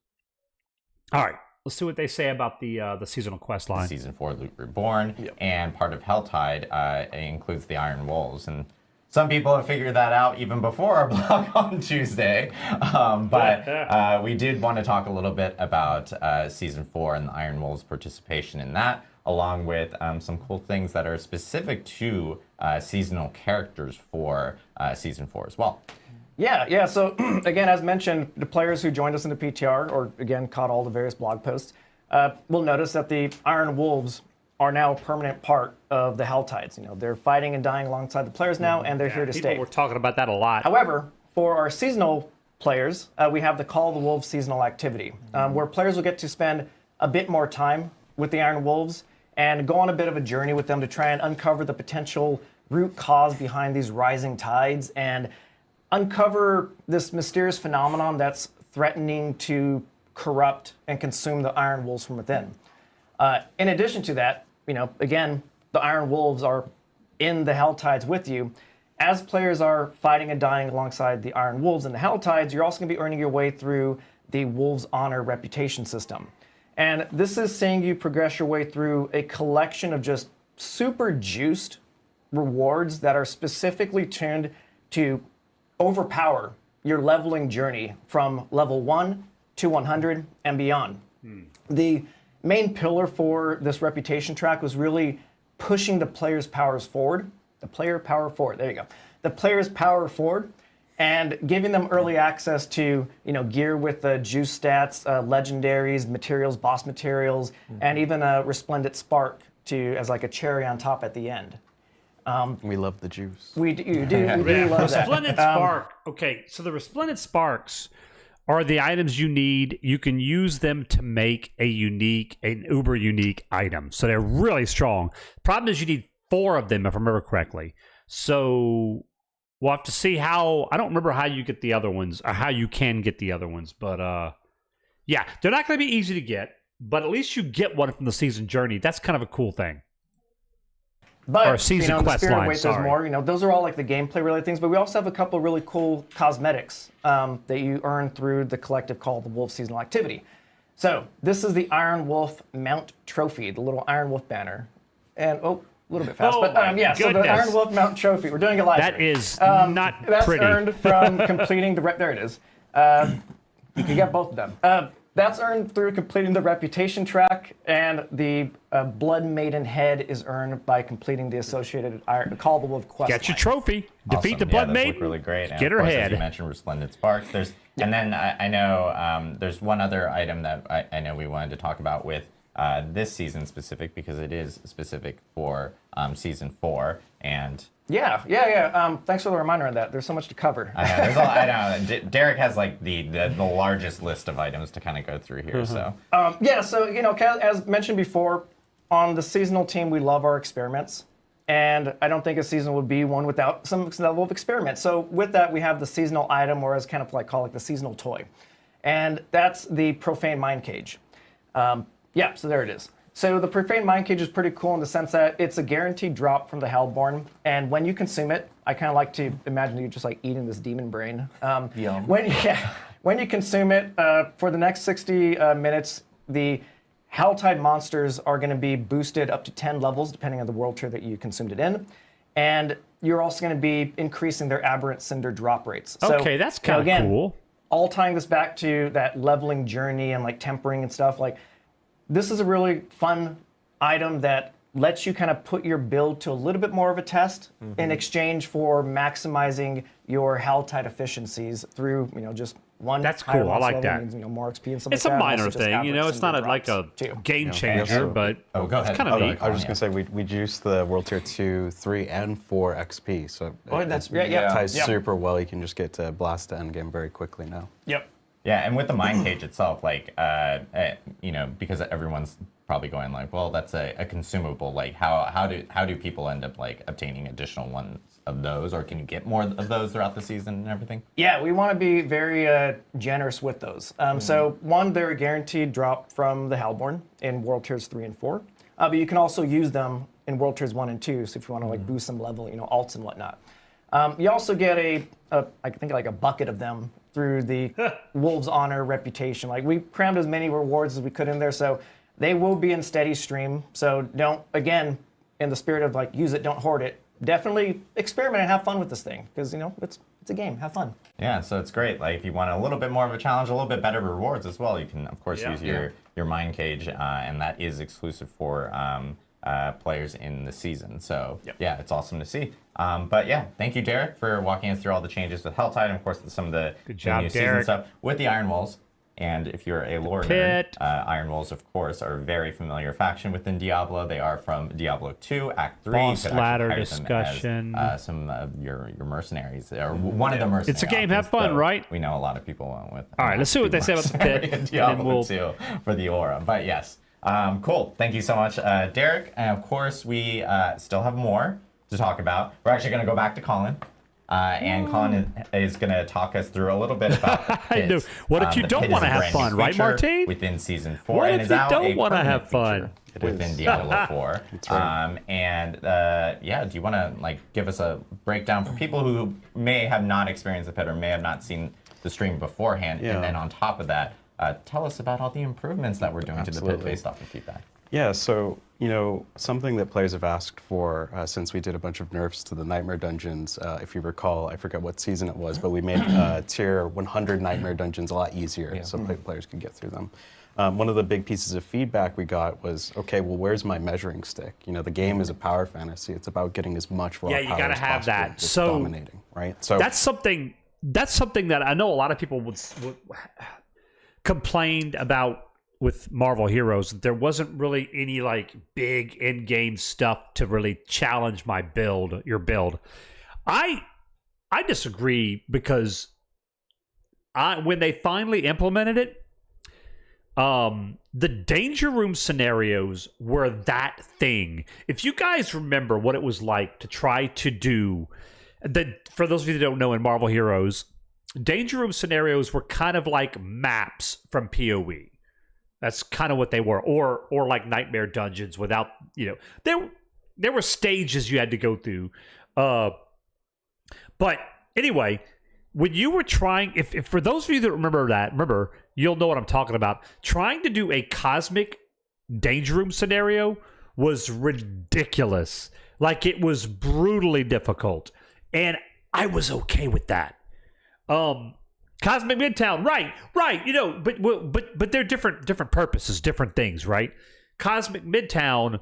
All right, let's see what they say about the seasonal quest line. Season 4 Loot Reborn, and part of Helltide includes the Iron Wolves, and some people have figured that out even before our blog on Tuesday, but we did want to talk a little bit about Season 4 and the Iron Wolves' participation in that, along with some cool things that are specific to seasonal characters for Season 4 as well. Yeah. So again, as mentioned, the players who joined us in the PTR, or again, caught all the various blog posts, will notice that the Iron Wolves are now a permanent part of the Helltides. They're fighting and dying alongside the players now, and they're here to stay. We're talking about that a lot. However, for our seasonal players, we have the Call of the Wolves seasonal activity, where players will get to spend a bit more time with the Iron Wolves and go on a bit of a journey with them to try and uncover the potential root cause behind these rising tides and uncover this mysterious phenomenon that's threatening to corrupt and consume the Iron Wolves from within. In addition to that, again, the Iron Wolves are in the Helltides with you. As players are fighting and dying alongside the Iron Wolves in the Helltides, you're also going to be earning your way through the Wolves Honor reputation system. And this is seeing you progress your way through a collection of just super juiced rewards that are specifically tuned to overpower your leveling journey from level 1 to 100 and beyond. The main pillar for this reputation track was really pushing the player's powers forward. The player power forward. There you go. The player's power forward, and giving them early access to gear with juice stats, legendaries, materials, boss materials, and even a resplendent spark as like a cherry on top at the end. We love the juice. We do love that. Resplendent spark. Okay, so the resplendent sparks are the items you need. You can use them to make an uber unique item. So they're really strong. Problem is you need 4 of them, if I remember correctly. So we'll have to see how. I don't remember how you get the other ones, or how you can get the other ones. But yeah, they're not going to be easy to get. But at least you get one from the season journey. That's kind of a cool thing. But or season in the quest spirit line, of wait, there's more. Those are all like the gameplay related things. But we also have a couple of really cool cosmetics that you earn through the collective Call of the Wolf seasonal activity. So this is the Iron Wolf Mount Trophy, the little Iron Wolf banner. And little bit fast. Oh But my yeah, so the goodness. Iron Wolf Mountain Trophy. We're doing a live That stream. is not that's pretty. earned from completing the there it is. You can get both of them. That's earned through completing the reputation track, and the Blood Maiden head is earned by completing the associated Call of the Wolf quest. Get your trophy. Defeat the Blood those Maiden. look really great. And Get of her course, head. As you mentioned, Resplendent Sparks. And then I know there's one other item that I know we wanted to talk about with this season specific, because it is specific for season 4. And Yeah. Thanks for the reminder on that. There's so much to cover. I know, there's a lot, I know. Derek has like the largest list of items to kind of go through here. So So as mentioned before, on the seasonal team, we love our experiments. And I don't think a season would be one without some level of experiment. So with that, we have the seasonal item, or as kind of like call it the seasonal toy. And that's the Profane Mind Cage. So there it is. So the Profane Mind Cage is pretty cool in the sense that it's a guaranteed drop from the Hellborn. And when you consume it, I kind of like to imagine you just like eating this demon brain. Yum. When you consume it, for the next 60 minutes, the Helltide monsters are going to be boosted up to 10 levels, depending on the world tier that you consumed it in. And you're also going to be increasing their Aberrant Cinder drop rates. So, Okay, that's kind of cool. All tying this back to that leveling journey and like tempering and stuff, like this is a really fun item that lets you kind of put your build to a little bit more of a test in exchange for maximizing your Helltide efficiencies through, just one. That's higher cool. I loss like level that. means, more XP and stuff It's like a that. minor Also just thing, Aberrant it's not Cinder like a drops, too. game changer, but go ahead. it's kind of neat. I was just going to say, we juiced the World Tier 2, 3, and 4 XP, so that's ties yeah. super well. You can just get to blast to endgame very quickly now. Yep. Yeah, and with the Mind Cage itself, like, because everyone's probably going like, well, that's a consumable. Like, how do people end up like obtaining additional ones of those, or can you get more of those throughout the season and everything? Yeah, we want to be very generous with those. So one, they're a guaranteed drop from the Hellborn in World Tiers 3 and 4, but you can also use them in World Tiers 1 and 2. So if you want to like boost some level, alts and whatnot. You also get I think like a bucket of them through the Wolves Honor reputation. Like we crammed as many rewards as we could in there, so they will be in steady stream. So don't, again, in the spirit of like use it, don't hoard it. Definitely experiment and have fun with this thing because it's a game. Have fun. Yeah, so it's great. Like if you want a little bit more of a challenge, a little bit better rewards as well, you can of course use your Mind Cage, and that is exclusive for players in the season. So yeah, it's awesome to see. But yeah, thank you, Derek, for walking us through all the changes with Helltide and of course some of the Good job, new Derek. season stuff with the Iron Wolves. And if you're a lore nerd, Iron Wolves, of course, are a very familiar faction within Diablo. They are from Diablo 2, Act 3. Boss You could actually ladder hire them discussion. as, some of your mercenaries, or one of the mercenaries. It's a game, have fun, right? We know a lot of people went with. All right, let's see what they say about the pit, and then Diablo 2 for the aura. But yes, cool. Thank you so much, Derek. And of course, we still have more to talk about. We're actually going to go back to Colin. And Colin is going to talk us through a little bit about the pit. I know. What if you don't want to have fun, right, Martine? Within season 4, What and if is you out don't a want to permanent have fun? within Diablo 4. That's right. Do you want to like give us a breakdown for people who may have not experienced the pit or may have not seen the stream beforehand, and then on top of that, tell us about all the improvements that we're doing to the pit based off of feedback. Yeah, so, something that players have asked for since we did a bunch of nerfs to the Nightmare Dungeons, if you recall, I forget what season it was, but we made tier 100 Nightmare Dungeons a lot easier so players could get through them. One of the big pieces of feedback we got was, okay, well, where's my measuring stick? The game is a power fantasy. It's about getting as much raw power as possible. Yeah, you gotta have that. It's So dominating, right? So that's something that I know a lot of people would complained about with Marvel Heroes. There wasn't really any like big in-game stuff to really challenge your build. I disagree because when they finally implemented it, the danger room scenarios were that thing. If you guys remember what it was like to try to do for those of you that don't know, in Marvel Heroes, danger room scenarios were kind of like maps from PoE. That's kind of what they were, or like Nightmare Dungeons without, there were stages you had to go through. But anyway, when you were trying, if for those of you that remember, you'll know what I'm talking about. Trying to do a cosmic danger room scenario was ridiculous. Like, it was brutally difficult. And I was okay with that. Cosmic Midtown, right. You know, but they're different purposes, different things, right? Cosmic Midtown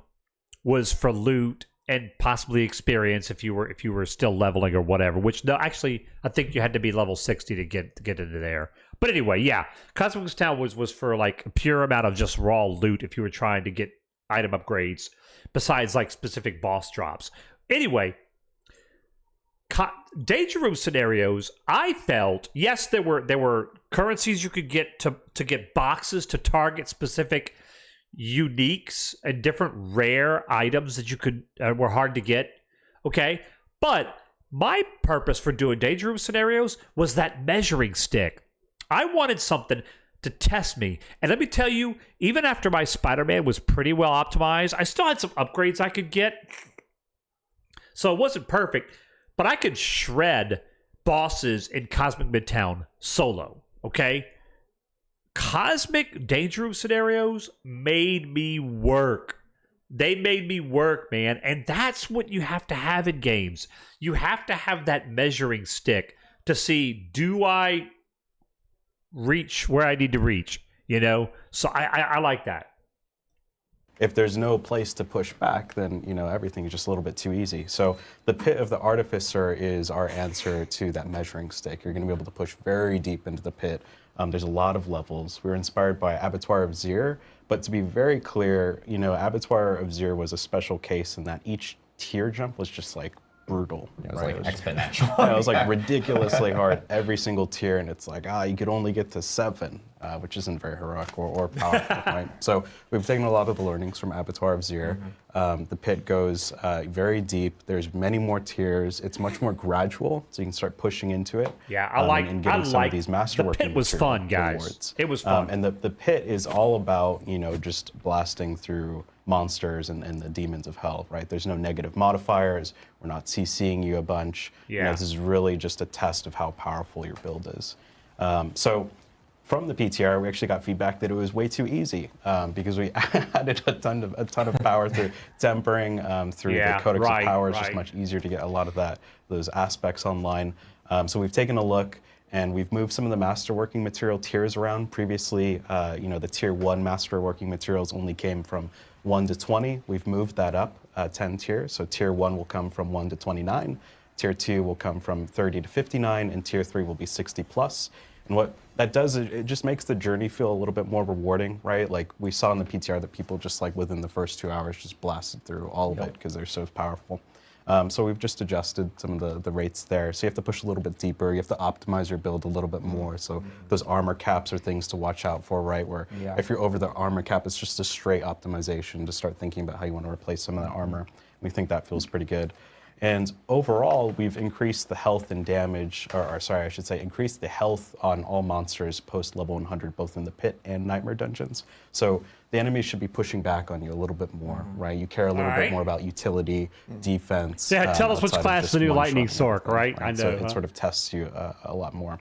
was for loot and possibly experience if you were still leveling or whatever. Which no, actually, I think you had to be level 60 to get into there. But anyway, yeah, Cosmic Midtown was for like a pure amount of just raw loot if you were trying to get item upgrades, besides like specific boss drops. Anyway. Danger Room scenarios, I felt, yes, there were currencies you could get to get boxes to target specific uniques and different rare items that you could were hard to get. Okay, but my purpose for doing Danger Room scenarios was that measuring stick. I wanted something to test me, and let me tell you, even after my Spider-Man was pretty well optimized, I still had some upgrades I could get, so it wasn't perfect. But I could shred bosses in Cosmic Midtown solo, okay? Cosmic Danger Room scenarios made me work. They made me work, man. And that's what you have to have in games. You have to have that measuring stick to see, do I reach where I need to reach, you know? So I like that. If there's no place to push back, then everything is just a little bit too easy. So the Pit of the Artificer is our answer to that measuring stick. You're going to be able to push very deep into the pit. There's a lot of levels. We were inspired by Abattoir of Zir, but to be very clear, Abattoir of Zir was a special case in that each tier jump was just like brutal. It was right? like exponential. Yeah, it was like ridiculously hard every single tier, and it's like, you could only get to 7, which isn't very heroic or powerful, right? So we've taken a lot of the learnings from Abattoir of Zir. The pit goes very deep. There's many more tiers. It's much more gradual, so you can start pushing into it. Yeah, and getting some of these masterworking. The pit was fun, guys. Rewards. It was fun. And the pit is all about, just blasting through monsters and the demons of hell, right? There's no negative modifiers. We're not CCing you a bunch. Yeah. This is really just a test of how powerful your build is. So from the PTR, we actually got feedback that it was way too easy because we added a ton of power through tempering, through the Codex of Power. It's just much easier to get a lot of those aspects online. So we've taken a look, and we've moved some of the masterworking material tiers around. Previously, the tier 1 masterworking materials only came from 1 to 20. We've moved that up 10 tiers. So tier 1 will come from 1 to 29. Tier 2 will come from 30 to 59, and tier 3 will be 60 plus. And what that does is it just makes the journey feel a little bit more rewarding, right? Like we saw in the PTR that people just like within the first 2 hours just blasted through all of it because they're so powerful. So we've just adjusted some of the rates there. So you have to push a little bit deeper. You have to optimize your build a little bit more. So those armor caps are things to watch out for, right? Where if you're over the armor cap, it's just a straight optimization to start thinking about how you want to replace some of that armor. We think that feels pretty good. And overall, we've increased the health and damage, increased the health on all monsters post level 100, both in the pit and Nightmare dungeons. So the enemies should be pushing back on you a little bit more, right? You care a little bit more about utility, defense. Yeah, tell us which class the new Lightning Sork, right? I know. So it sort of tests you a lot more.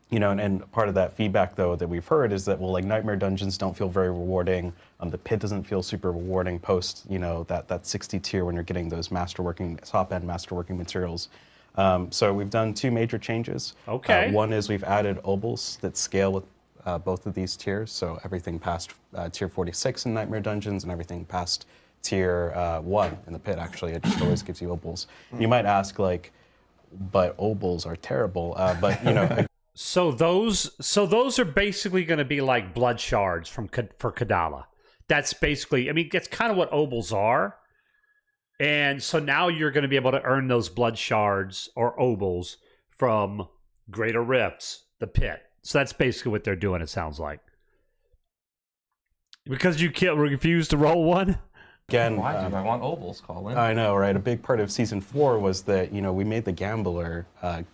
And part of that feedback, though, that we've heard is that, like Nightmare dungeons don't feel very rewarding. The pit doesn't feel super rewarding post, that 60 tier when you're getting those top-end masterworking materials. So we've done 2 major changes. Okay. One is we've added obols that scale with both of these tiers. So everything past tier 46 in Nightmare dungeons and everything past tier 1 in the pit, actually. It just always gives you obols. You might ask, but obols are terrible. So those are basically going to be like blood shards for Kadala. That's basically, that's kind of what obols are. And so now you're going to be able to earn those blood shards or obols from Greater Rifts, the pit. So that's basically what they're doing, it sounds like. Because you refuse to roll one? Again, why do I want obols, Colin? I know, right? A big part of season 4 was that we made the gambler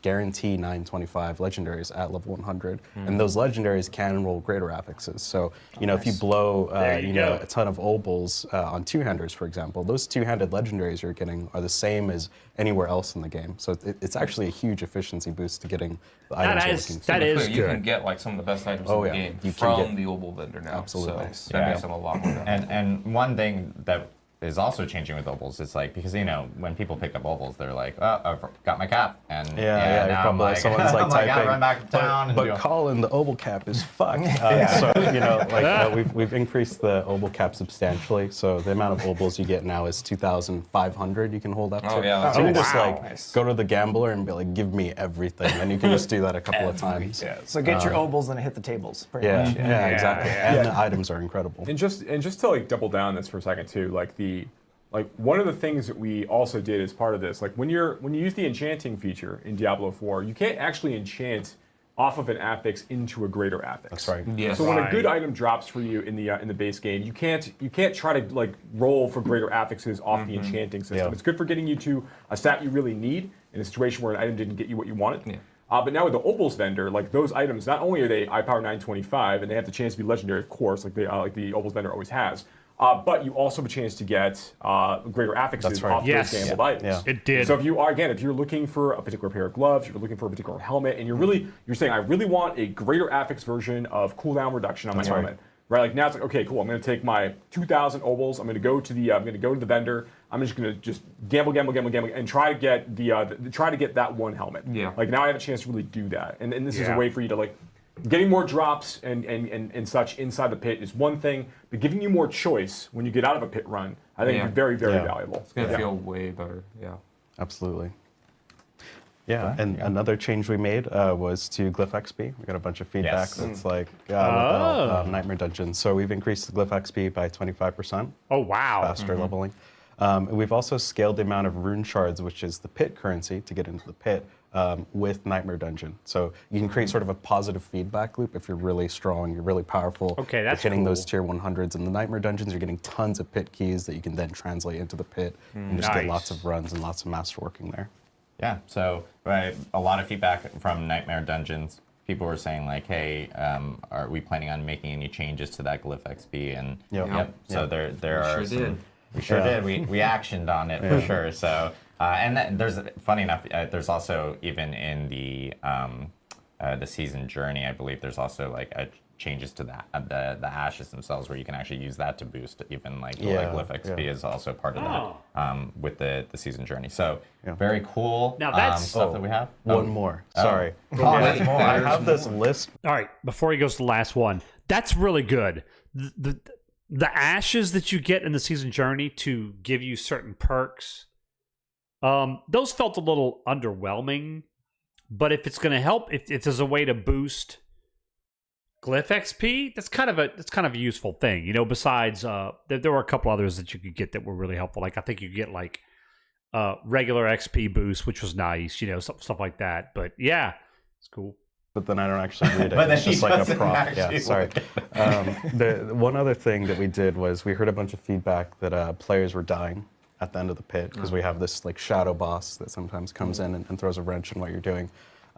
guarantee 925 legendaries at level 100, and those legendaries can roll greater affixes. So if you blow a ton of obols on two-handers, for example, those two-handed legendaries you're getting are the same as anywhere else in the game. So it's actually a huge efficiency boost to getting the items you're looking for. That is You can get like some of the best items in the game from the Opal vendor now. Absolutely. So that makes them a lot more valuable. And one thing that is also changing with Opals is like, because when people pick up Opals, they're like, oh, I've got my cap, and you're now probably like, someone's like I gotta typing, run back to town. but Colin, the Opal cap is fucked. So we've increased the Opal cap substantially. So the amount of Opals you get now is 2,500. You can hold up to. So you can just go to the gambler and be like, give me everything, and you can just do that a couple of times. So get your Opals and hit the tables. Pretty much. Yeah, exactly. And the items are incredible. And just to like double down on this for a second too, like one of the things that we also did as part of this, like when you use the enchanting feature in Diablo 4, you can't actually enchant off of an affix into a greater affix. That's right. Yes. So when a good item drops for you in the base game, you can't try to like roll for greater affixes off the enchanting system. It's good for getting you to a stat you really need in a situation where an item didn't get you what you wanted. Yeah. But now with the Opals vendor, like those items, not only are they iPower 925 and they have the chance to be legendary, of course, like the Opals vendor always has. But you also have a chance to get greater affixes off those gambled items. Yeah. It did. So if you're looking for a particular pair of gloves, you're looking for a particular helmet, and you're saying, I really want a greater affix version of cooldown reduction on my helmet. Right? Like now it's like, okay, cool. I'm going to take my 2,000 Opals. I'm going to go to the vendor. I'm just going to gamble, and try to get that one helmet. Yeah. Like now I have a chance to really do that, and this is a way for you to like. Getting more drops and such inside the pit is one thing, but giving you more choice when you get out of a pit run, I think is very, very valuable. It's going to feel way better, Absolutely. Yeah, and another change we made was to Glyph XP. We got a bunch of feedback that's like, Nightmare Dungeons. So we've increased the Glyph XP by 25%. Oh, wow. Faster leveling. And we've also scaled the amount of rune shards, which is the pit currency to get into the pit, with Nightmare Dungeon. So you can create sort of a positive feedback loop if you're really strong, you're really powerful. Okay, that's you're hitting cool. those tier 100s. In the Nightmare Dungeons, you're getting tons of pit keys that you can then translate into the pit and just get lots of runs and lots of masterworking there. Yeah, so a lot of feedback from Nightmare Dungeons. People were saying like, hey, are we planning on making any changes to that Glyph XP? And so there are some. We sure did. We actioned on it for sure. So and then there's funny enough. There's also even in the season journey, I believe there's also like changes to the ashes themselves where you can actually use that to boost even like Glyph XP is also part of that with the season journey. So very cool. Now that's stuff that we have. One more. Sorry. There's more. I have this list. All right, before he goes to the last one, that's really good. The ashes that you get in the season journey to give you certain perks, those felt a little underwhelming. But if it's going to help, if there's a way to boost Glyph XP, that's kind of a useful thing. You know, besides there were a couple others that you could get that were really helpful. Like I think you could get like regular XP boost, which was nice. You know, stuff like that. But yeah, it's cool. But then I don't actually read it. But then it's just he like a doesn't prop. actually Yeah, sorry. The one other thing that we did was we heard a bunch of feedback that players were dying at the end of the pit because we have this like shadow boss that sometimes comes in and throws a wrench in what you're doing.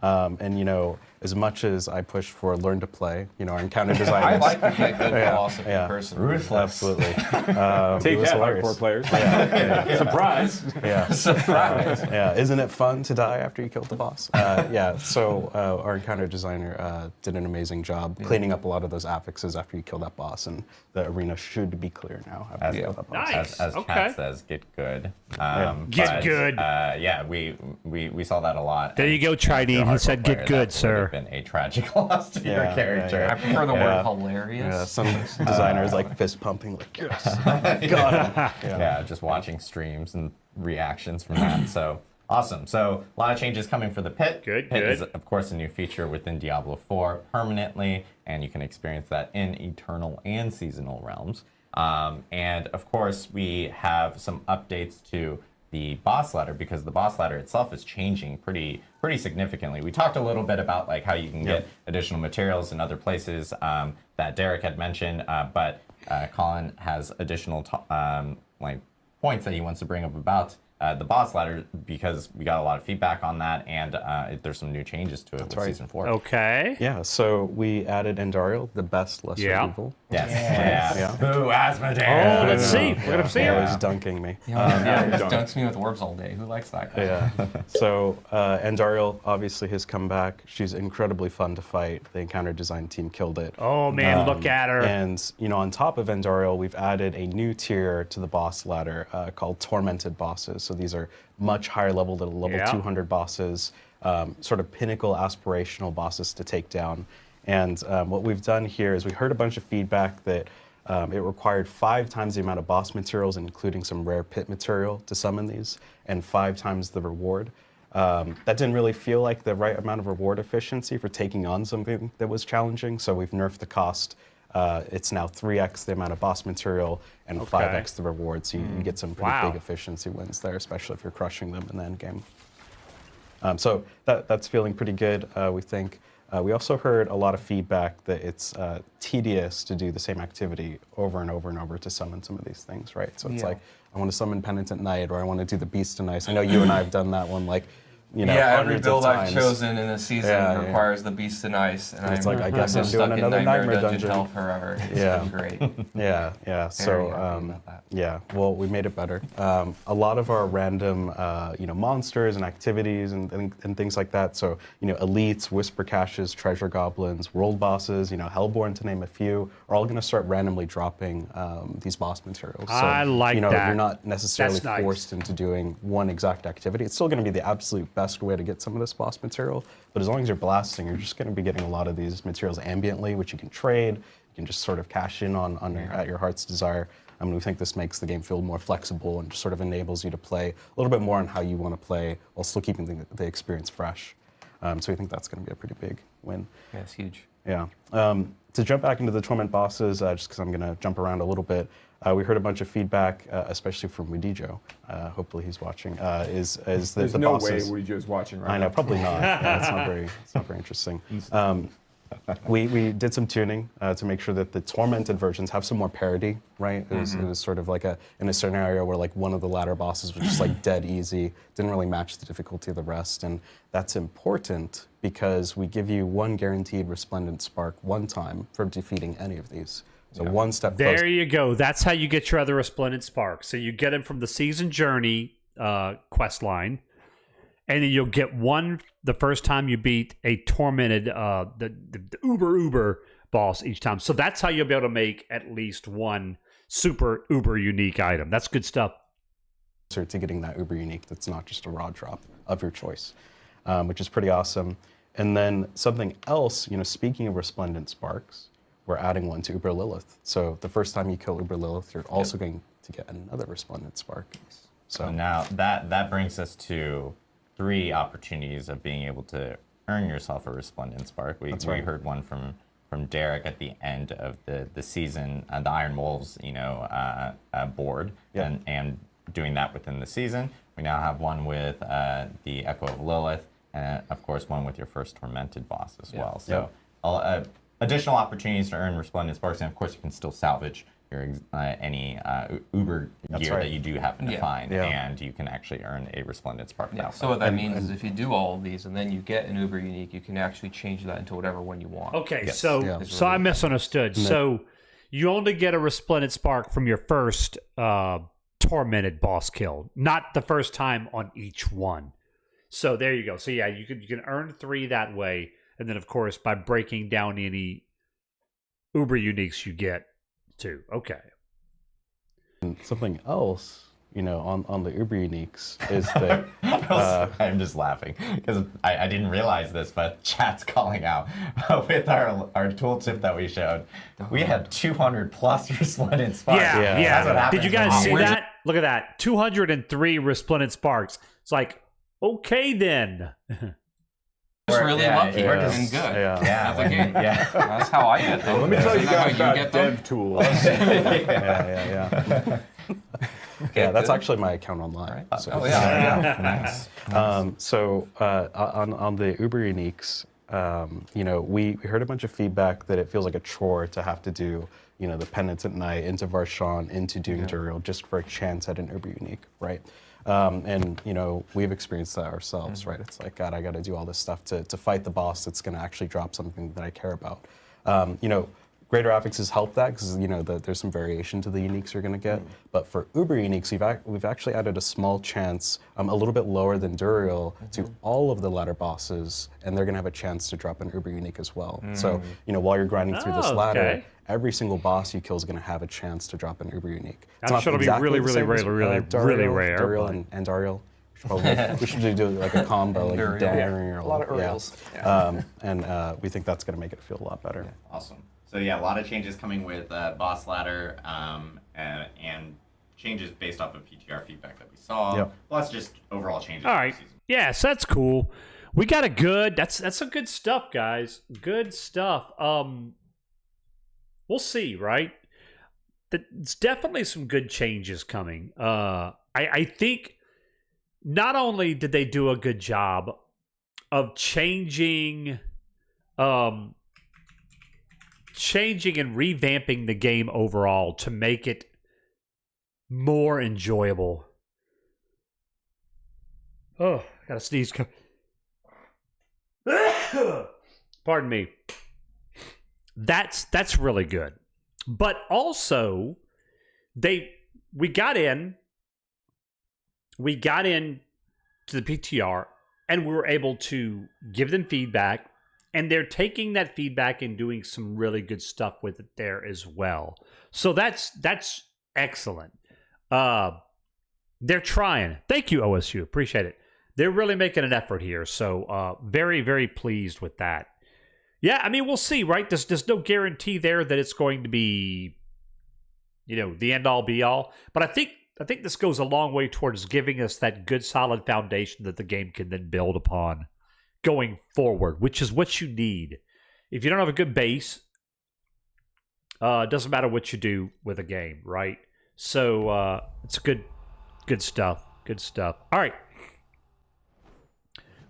And you know, as much as I push for learn to play, you know, our encounter designers. I like the good philosophy person. Ruthless. Absolutely. Take that, hardcore players. Surprise. Surprise. Isn't it fun to die after you killed the boss? So our encounter designer did an amazing job cleaning up a lot of those affixes after you kill that boss, and the arena should be clear now after you kill that boss. Nice. As Kat says, get good. Get good. We saw that a lot. There you go, Tridine. He said, "Get good, sir." Been a tragic loss to your character. I prefer the word hilarious. Yeah, some designers like fist pumping, like yes, got him. Just watching streams and reactions from that. So awesome. So a lot of changes coming for the pit. Pit is of course a new feature within Diablo 4 permanently, and you can experience that in eternal and seasonal realms. And of course we have some updates to the boss ladder because the boss ladder itself is changing pretty significantly. We talked a little bit about like how you can get additional materials in other places that Derek had mentioned, but Colin has additional like points that he wants to bring up about the boss ladder because we got a lot of feedback on that, and there's some new changes to it with Season 4. Okay. Yeah, so we added Endariel, the best lesser evil. Yes. Yeah. Ooh, Asmodee. Oh, let's see. We're going to see Yeah, it. he's dunking me. He dunks me with words all day. Who likes that guy? Yeah. So Endariel obviously has come back. She's incredibly fun to fight. The encounter design team killed it. Oh, man, look at her. And, on top of Endariel, we've added a new tier to the boss ladder called Tormented Bosses. So these are much higher level than level 200 bosses, sort of pinnacle aspirational bosses to take down. And what we've done here is we heard a bunch of feedback that it required 5 times the amount of boss materials, including some rare pit material, to summon these, and 5 times the reward. That didn't really feel like the right amount of reward efficiency for taking on something that was challenging, so we've nerfed the cost. It's now 3x the amount of boss material and 5x the reward, so you get some pretty big efficiency wins there, especially if you're crushing them in the end game. So that's feeling pretty good, we think. We also heard a lot of feedback that it's tedious to do the same activity over and over and over to summon some of these things, right? So it's like, I want to summon Penitent Knight, or I want to do the Beast of Ice. I know you and I have done that one, like, every build I've chosen in a season requires the Beast and Ice, and it's like, I guess I'm doing another Nightmare Dungeon. Hell forever. It's been great. Yeah. So, well, we made it better. A lot of our random, monsters and activities and things like that. So, elites, whisper caches, treasure goblins, world bosses, Hellborn, to name a few, are all going to start randomly dropping these boss materials. So, I like that. You're not necessarily forced into doing one exact activity. It's still going to be the absolute best way to get some of this boss material, but as long as you're blasting, you're just going to be getting a lot of these materials ambiently, which you can trade. You can just sort of cash in on at your heart's desire. We think this makes the game feel more flexible and just sort of enables you to play a little bit more on how you want to play while still keeping the experience fresh. So we think that's going to be a pretty big win. Yeah, it's huge. Yeah. To jump back into the Torment bosses, just because I'm going to jump around a little bit, we heard a bunch of feedback, especially from Widijo. Hopefully he's watching. Is There's the no bosses, way Widijo's watching right now. I know, probably not. It's not very interesting. We did some tuning to make sure that the tormented versions have some more parity, right? It was sort of like in a scenario where like one of the ladder bosses was just like dead easy, didn't really match the difficulty of the rest, and that's important because we give you one guaranteed resplendent spark one time for defeating any of these. So one step closer. There you go. That's how you get your other resplendent spark. So you get them from the Season Journey quest line, and then you'll get one the first time you beat a tormented the uber boss each time. So that's how you'll be able to make at least one super uber unique item. That's good stuff. To getting that uber unique that's not just a raw drop of your choice, which is pretty awesome. And then something else, speaking of resplendent sparks, we're adding one to Uber Lilith. So the first time you kill Uber Lilith, you're also going to get another resplendent spark. So now that brings us to 3 opportunities of being able to earn yourself a resplendent spark. We heard one from Derek at the end of the season, the Iron Wolves, board, and doing that within the season. We now have one with the Echo of Lilith, and of course one with your first tormented boss as well. So additional opportunities to earn resplendent sparks, and of course you can still salvage your any Uber gear that you do happen to find, and you can actually earn a resplendent spark. So what that means is if you do all of these and then you get an Uber unique, you can actually change that into whatever one you want. Okay, so I misunderstood. So you only get a resplendent spark from your first tormented boss kill, not the first time on each one. So there you go. So yeah, you can earn 3 that way, and then of course by breaking down any Uber uniques you get 2. Okay. And something else, on the Uber uniques is that I'm just laughing because I didn't realize this, but chat's calling out with our tooltip that we showed. We had 200 plus resplendent sparks. Yeah. That's what happens. Did you guys see that? Look at that. 203 resplendent sparks. It's like, okay then. Just really lucky and good. That's how I get them. Let me tell you guys about dev tools. Yeah, that's actually my account online. So. Nice. So on the Uber uniques, we heard a bunch of feedback that it feels like a chore to have to do, the Penitent Knight into Varshan, into Doom Duriel, just for a chance at an Uber unique, right? And we've experienced that ourselves, right? It's like, God, I got to do all this stuff to fight the boss that's going to actually drop something that I care about. Greater affixes help that because there's some variation to the uniques you're going to get. But for uber uniques, we've actually added a small chance, a little bit lower than Duriel, to all of the ladder bosses, and they're going to have a chance to drop an uber unique as well. So while you're grinding through this ladder, every single boss you kill is going to have a chance to drop an uber unique. I'm sure it'll be really rare. Duriel and Dariel. We should do like a combo, like Dariel. A lot of Uriels. And we think that's going to make it feel a lot better. Yeah, awesome. So yeah, a lot of changes coming with boss ladder and changes based off of PTR feedback that we saw. Yep. Plus just overall changes. All right. Yes, that's cool. We got a good. That's some good stuff, guys. Good stuff. We'll see, right? It's definitely some good changes coming. I think not only did they do a good job of changing and revamping the game overall to make it more enjoyable. Oh, I gotta sneeze. Pardon me. That's really good. But also, we got in to the PTR and we were able to give them feedback. And they're taking that feedback and doing some really good stuff with it there as well. So that's excellent. They're trying. Thank you, OSU. Appreciate it. They're really making an effort here. So very, very pleased with that. Yeah, I mean, we'll see, right? There's no guarantee there that it's going to be, the end-all, be-all. But I think this goes a long way towards giving us that good, solid foundation that the game can then build upon going forward, which is what you need. If you don't have a good base, it doesn't matter what you do with a game, right? So it's good stuff. Good stuff. All right.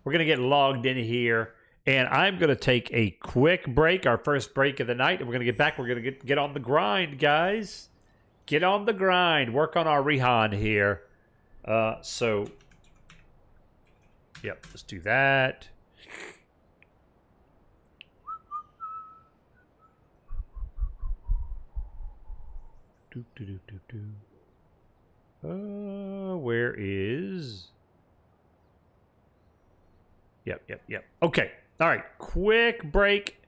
We're going to get logged in here, and I'm going to take a quick break, our first break of the night, and we're going to get back. We're going to get on the grind, guys. Get on the grind. Work on our Rihan here. Yep, let's do that. Where is... Yep. Okay. All right. Quick break,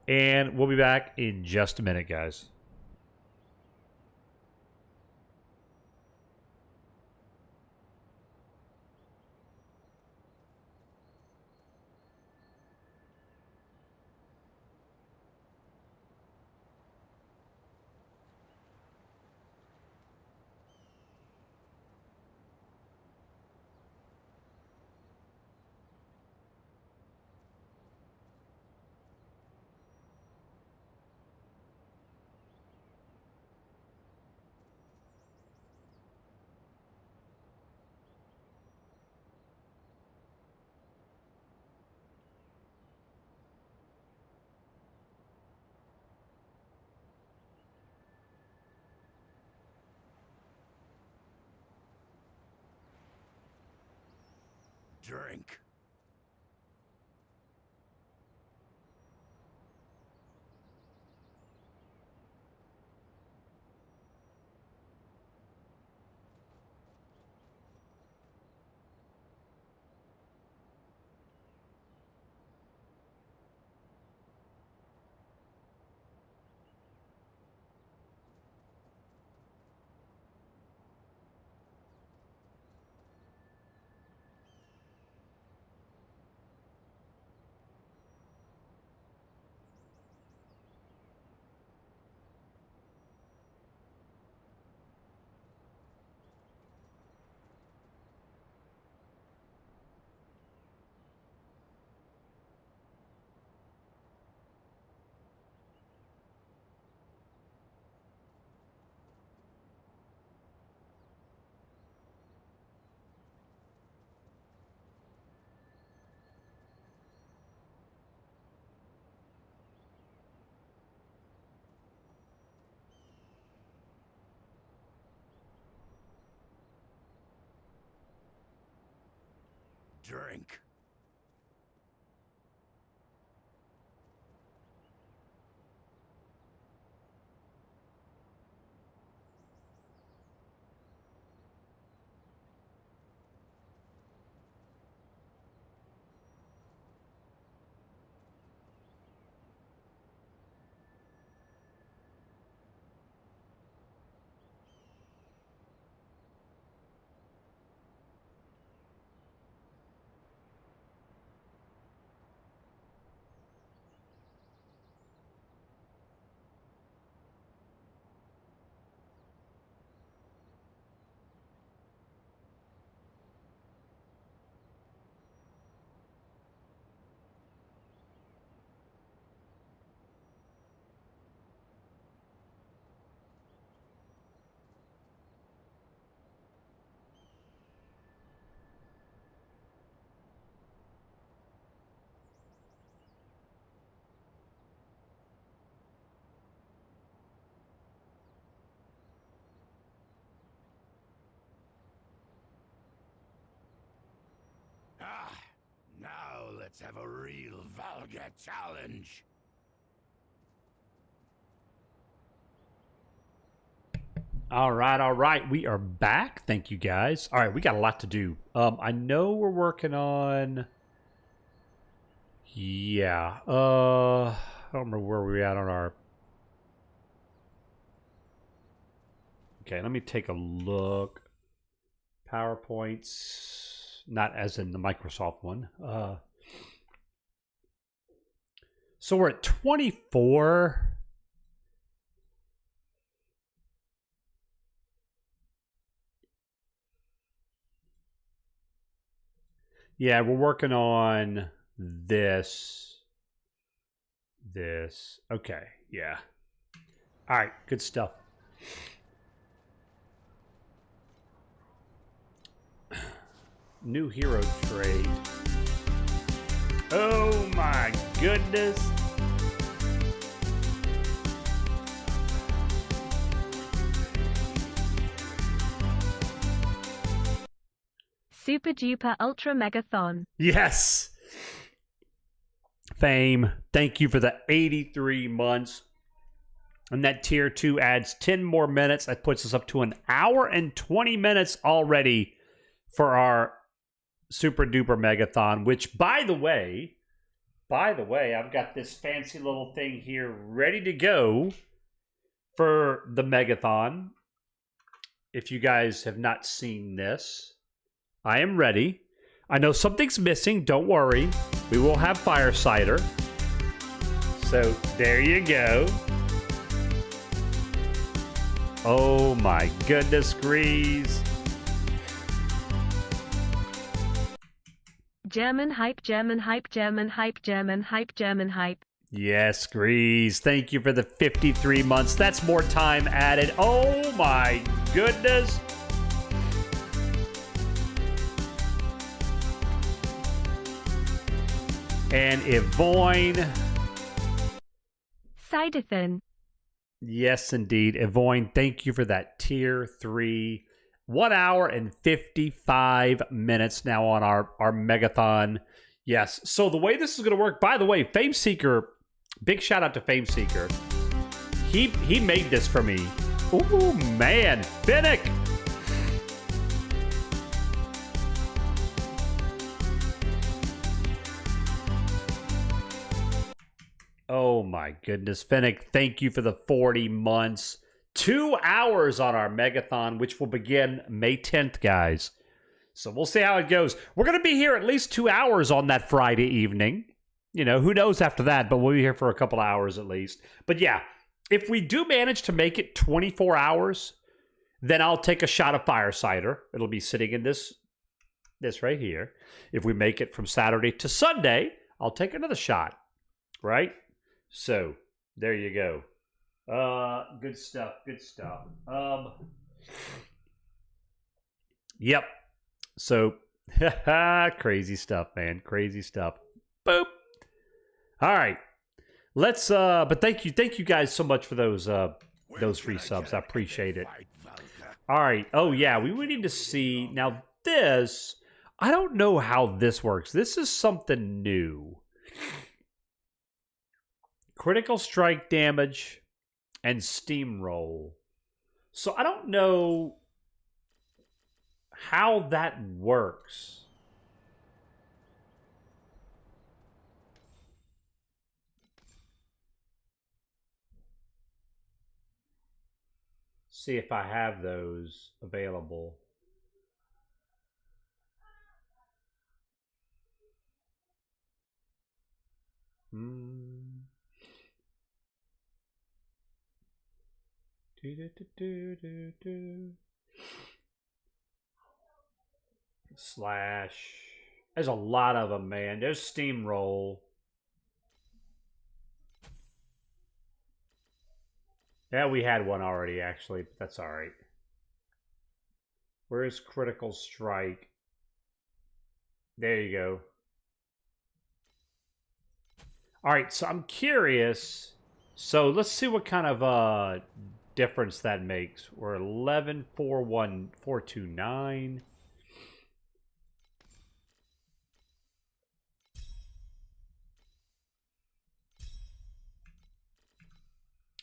and we'll be back in just a minute, guys. Drink. drink. Now let's have a real vulgar challenge. All right. We are back. Thank you, guys. All right, we got a lot to do. I know we're working on... Yeah. I don't remember where we're at on our... Okay, let me take a look. PowerPoints... Not as in the Microsoft one. So we're at 24. Yeah, we're working on this. Okay, yeah. All right, good stuff. New hero trade. Oh my goodness. Super duper ultra megathon. Yes. Fame, thank you for the 83 months. And that tier 2 adds 10 more minutes. That puts us up to an hour and 20 minutes already for our Super Duper Megathon, which, by the way, I've got this fancy little thing here ready to go for the Megathon. If you guys have not seen this, I am ready. I know something's missing. Don't worry. We will have fire cider. So there you go. Oh my goodness, Grease. German hype, German hype, German hype, German hype, German hype. Yes, Grease. Thank you for the 53 months. That's more time added. Oh my goodness. And Evoyne. Sidathan. Yes, indeed. Evoyne, thank you for that tier 3. 1 hour and 55 minutes now on our Megathon. Yes. So the way this is going to work, by the way, Fameseeker, big shout out to Fameseeker. He made this for me. Ooh, man. Finnick. Oh my goodness. Finnick, thank you for the 40 months. 2 hours on our Megathon, which will begin May 10th, guys. So we'll see how it goes. We're going to be here at least 2 hours on that Friday evening. You know, who knows after that, but we'll be here for a couple hours at least. But yeah, if we do manage to make it 24 hours, then I'll take a shot of fire cider. It'll be sitting in this right here. If we make it from Saturday to Sunday, I'll take another shot, right? So there you go. Good stuff. Yep. So, crazy stuff, man. Crazy stuff. Boop. All right. Let's, but thank you guys so much for those free subs. I appreciate it. All right. Oh, yeah. We need to see, now this, I don't know how this works. This is something new. Critical strike damage and steamroll. So I don't know how that works. See if I have those available. Slash. There's a lot of them, man. There's steamroll. Yeah, we had one already, actually, but that's all right. Where is critical strike? There you go. All right, so I'm curious. So let's see what kind of difference that makes. We're 11, 4, 1, 4, 2, 9.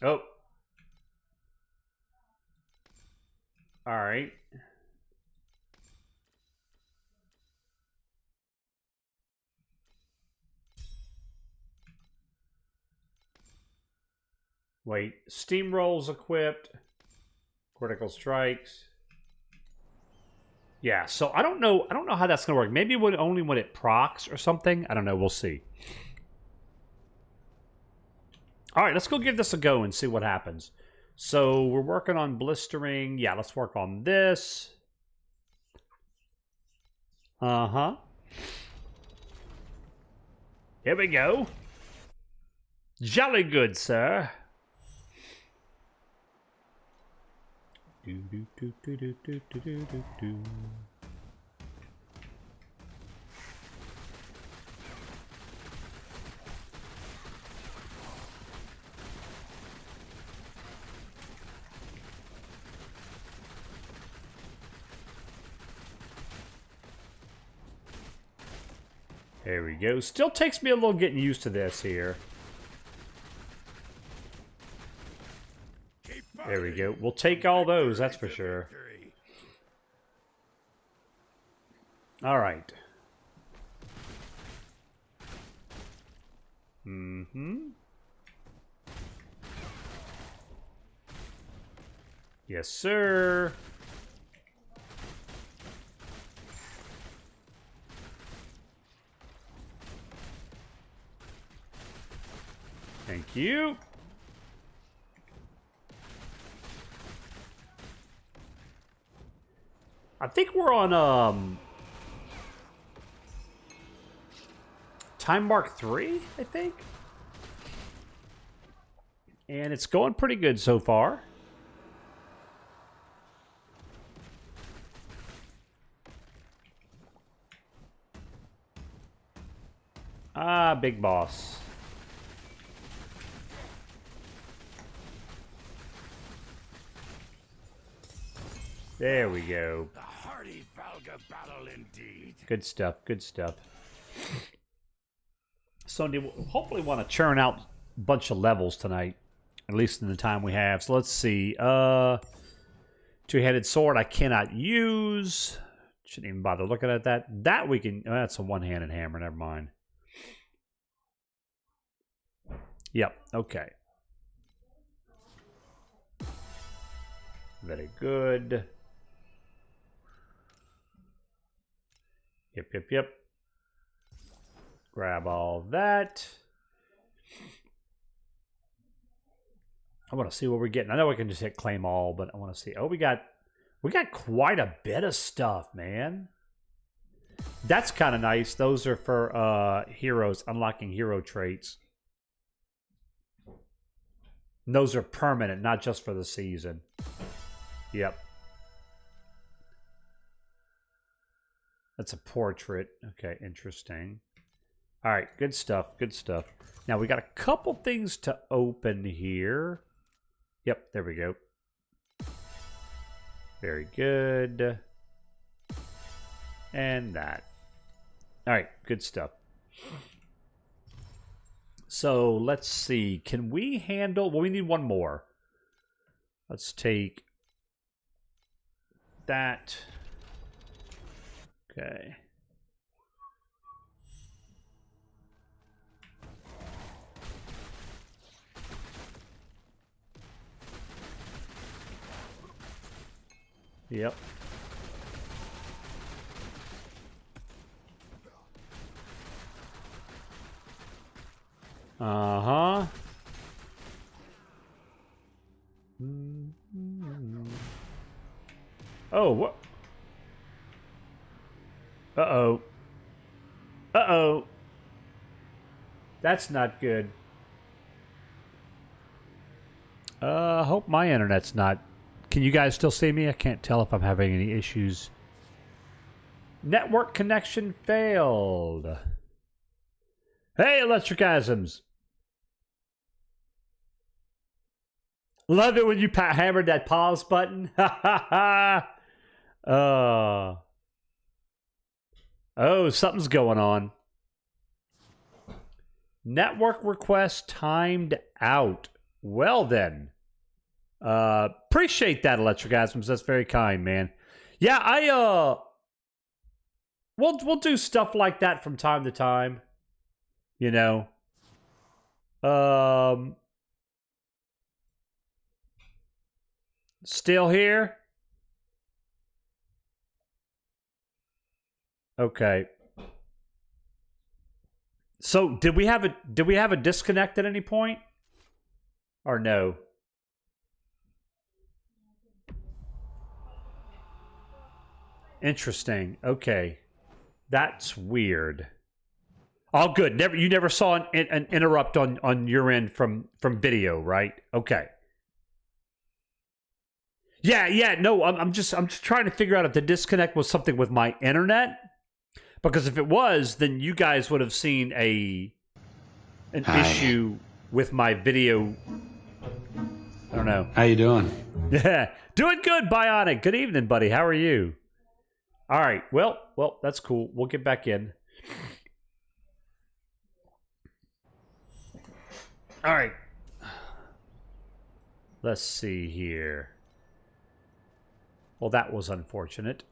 Oh. All right. Wait, steamrolls equipped. Critical strikes. Yeah, so I don't know how that's gonna work. Maybe only when it procs or something. I don't know. We'll see. All right, let's go give this a go and see what happens. So we're working on blistering. Yeah, let's work on this. Uh-huh. Here we go. Jolly good, sir. There we go. Still takes me a little getting used to this here. There we go. We'll take all those, that's for sure. All right. Yes, sir. Thank you. I think we're on time mark 3, I think. And it's going pretty good so far. Ah, big boss. There we go. A hearty Valga battle indeed. Good stuff, good stuff. So we'll hopefully want to churn out a bunch of levels tonight, at least in the time we have. So let's see. Two-headed sword I cannot use. Shouldn't even bother looking at that. That we can... Oh, that's a one-handed hammer, never mind. Yep, okay. Very good. Yep. Grab all that. I want to see what we're getting. I know we can just hit claim all, but I want to see. Oh, we got quite a bit of stuff, man. That's kind of nice. Those are for heroes, unlocking hero traits. And those are permanent, not just for the season. Yep. That's a portrait. Okay, interesting. All right, good stuff, good stuff. Now, we got a couple things to open here. Yep, there we go. Very good. And that. All right, good stuff. So let's see. Can we handle... Well, we need one more. Let's take that. Okay. Yep. Uh-huh. Oh, what? Uh-oh. Uh-oh. That's not good. Hope my internet's not... Can you guys still see me? I can't tell if I'm having any issues. Network connection failed. Hey, Electricasms. Love it when you hammered that pause button. Ha ha ha. Oh, something's going on. Network request timed out. Well then. Appreciate that, Electricasms. That's very kind, man. Yeah, we'll do stuff like that from time to time. You know. Still here? Okay. So did we have a disconnect at any point? Or no? Interesting. Okay. That's weird. Oh, good. You never saw an interrupt on your end from video, right? Okay. Yeah. No, I'm just trying to figure out if the disconnect was something with my internet, because if it was, then you guys would have seen an issue with my video. I don't know. How you doing? Yeah, doing good, Bionic. Good evening, buddy. How are you? All right. Well, that's cool. We'll get back in. All right. Let's see here. Well, that was unfortunate.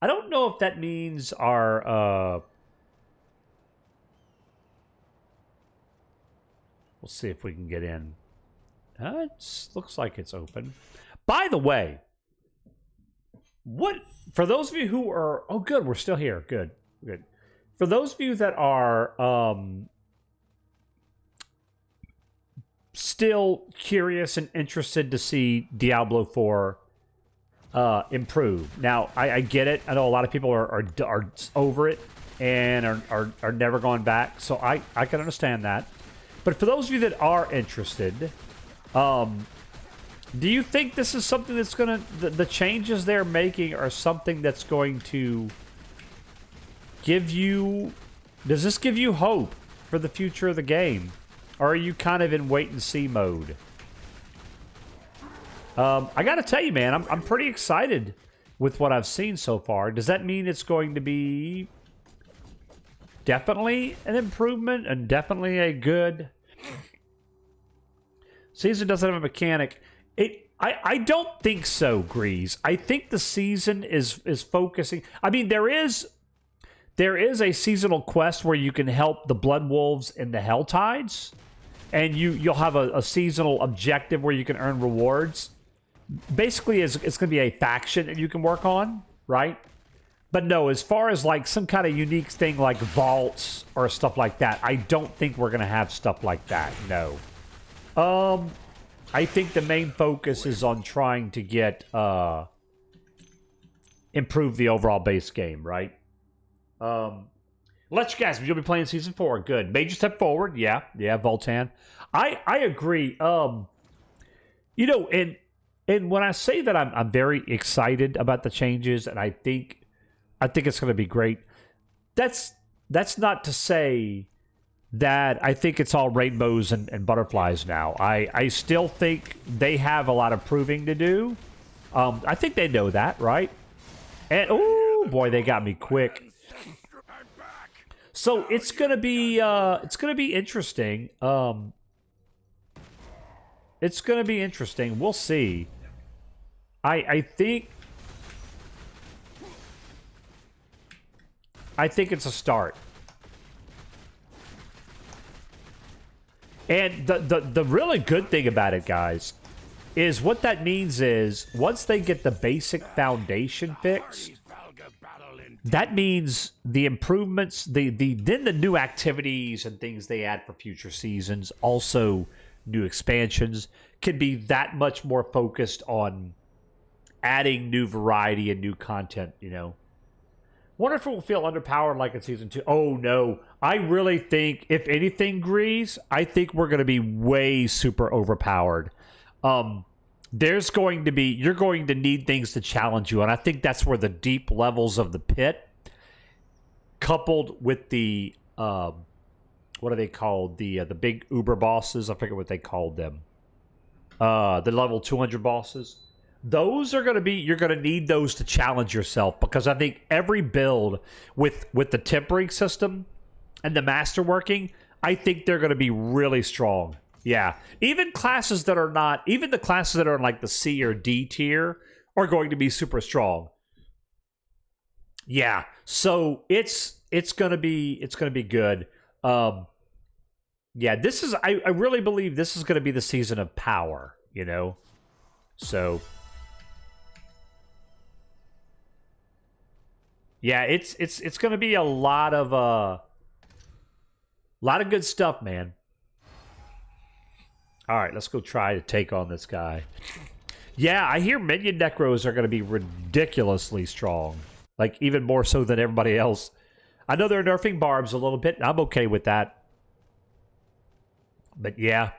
I don't know if that means our... We'll see if we can get in. It looks like it's open. By the way, for those of you who are... Oh, good, we're still here. Good. For those of you that are still curious and interested to see Diablo 4 improve. Now, I get it. I know a lot of people are over it and are never going back. So I can understand that. But for those of you that are interested, do you think this is something that's going to... The changes they're making are something that's going to give you... Does this give you hope for the future of the game? Or are you kind of in wait-and-see mode? I got to tell you, man, I'm pretty excited with what I've seen so far. Does that mean it's going to be definitely an improvement and definitely a good... Season doesn't have a mechanic. I don't think so, Grease. I think the season is focusing... I mean, there is a seasonal quest where you can help the Blood Wolves and the Helltides, and you'll have a seasonal objective where you can earn rewards. Basically, it's going to be a faction that you can work on, right? But no, as far as like some kind of unique thing like vaults or stuff like that, I don't think we're going to have stuff like that, no. I think the main focus is on trying to get improve the overall base game, right? Let you guys, you'll be playing Season 4. Good. Major step forward. Yeah, Voltan. I agree. You know, and when I say that I'm very excited about the changes, and I think it's going to be great, that's not to say that I think it's all rainbows and butterflies now. I still think they have a lot of proving to do. I think they know that, right? And, ooh, Oh boy, they got me quick. So it's gonna be interesting. It's gonna be interesting. We'll see. I think it's a start. And the really good thing about it, guys, is what that means is once they get the basic foundation fixed, that means the improvements, then the new activities and things they add for future seasons, also new expansions, can be that much more focused on adding new variety and new content, you know. Wonder if it will feel underpowered like in Season 2. Oh, no. I really think, if anything, Grease, I think we're going to be way super overpowered. You're going to need things to challenge you, and I think that's where the deep levels of the pit, coupled with the, what are they called? The big Uber bosses, I forget what they called them. The level 200 bosses. Those are going to be, you're going to need those to challenge yourself, because I think every build with the tempering system and the masterworking, I think they're going to be really strong. Yeah. Even classes that are not, even the classes that are in like the C or D tier are going to be super strong. Yeah. So it's going to be good. Yeah, this is, I really believe this is going to be the season of power, you know? So yeah, it's going to be a lot of good stuff, man. All right, let's go try to take on this guy. Yeah, I hear minion necros are going to be ridiculously strong, like even more so than everybody else. I know they're nerfing barbs a little bit, and I'm okay with that. But yeah,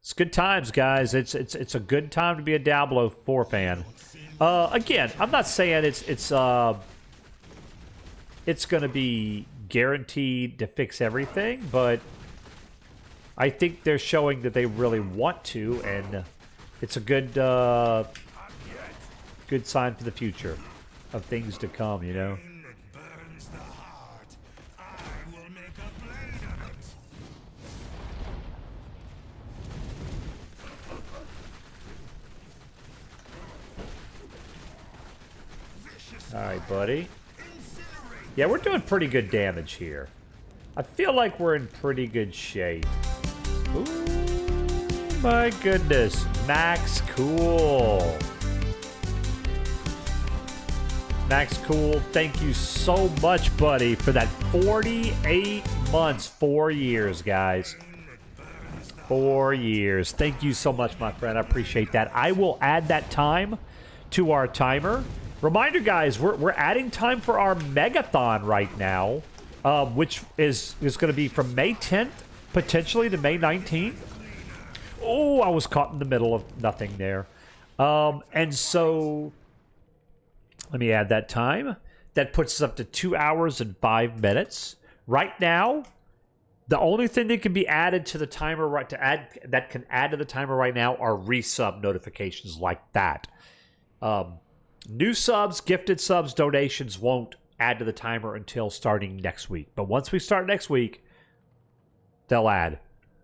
it's good times, guys. It's a good time to be a Diablo 4 fan. Again, I'm not saying it's going to be guaranteed to fix everything, but I think they're showing that they really want to, and it's a good good sign for the future of things to come, you know. All right, buddy. Yeah, we're doing pretty good damage here. I feel like we're in pretty good shape. Ooh, my goodness. Max Cool. Max Cool, thank you so much, buddy, for that 48 months. 4 years, guys. 4 years. Thank you so much, my friend. I appreciate that. I will add that time to our timer. Reminder, guys, we're adding time for our Megathon right now, which is going to be from May 10th, potentially to May 19th. Oh, I was caught in the middle of nothing there. And so, let me add that time. That puts us up to 2 hours and 5 minutes. Right now, the only thing that can be added to the timer that can add to the timer right now are resub notifications like that. New subs, gifted subs, donations won't add to the timer until starting next week. But once we start next week, they'll add.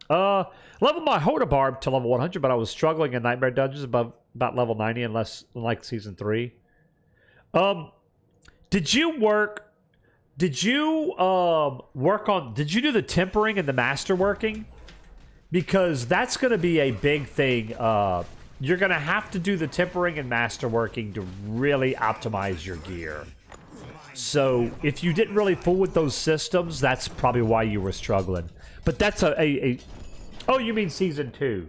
Level my Hoda Barb to level 100, but I was struggling in Nightmare Dungeons about level 90 unlike Season 3. Did you do the tempering and the masterworking? Because that's going to be a big thing. You're going to have to do the tempering and masterworking to really optimize your gear. So if you didn't really fool with those systems, that's probably why you were struggling. But that's oh, you mean Season 2.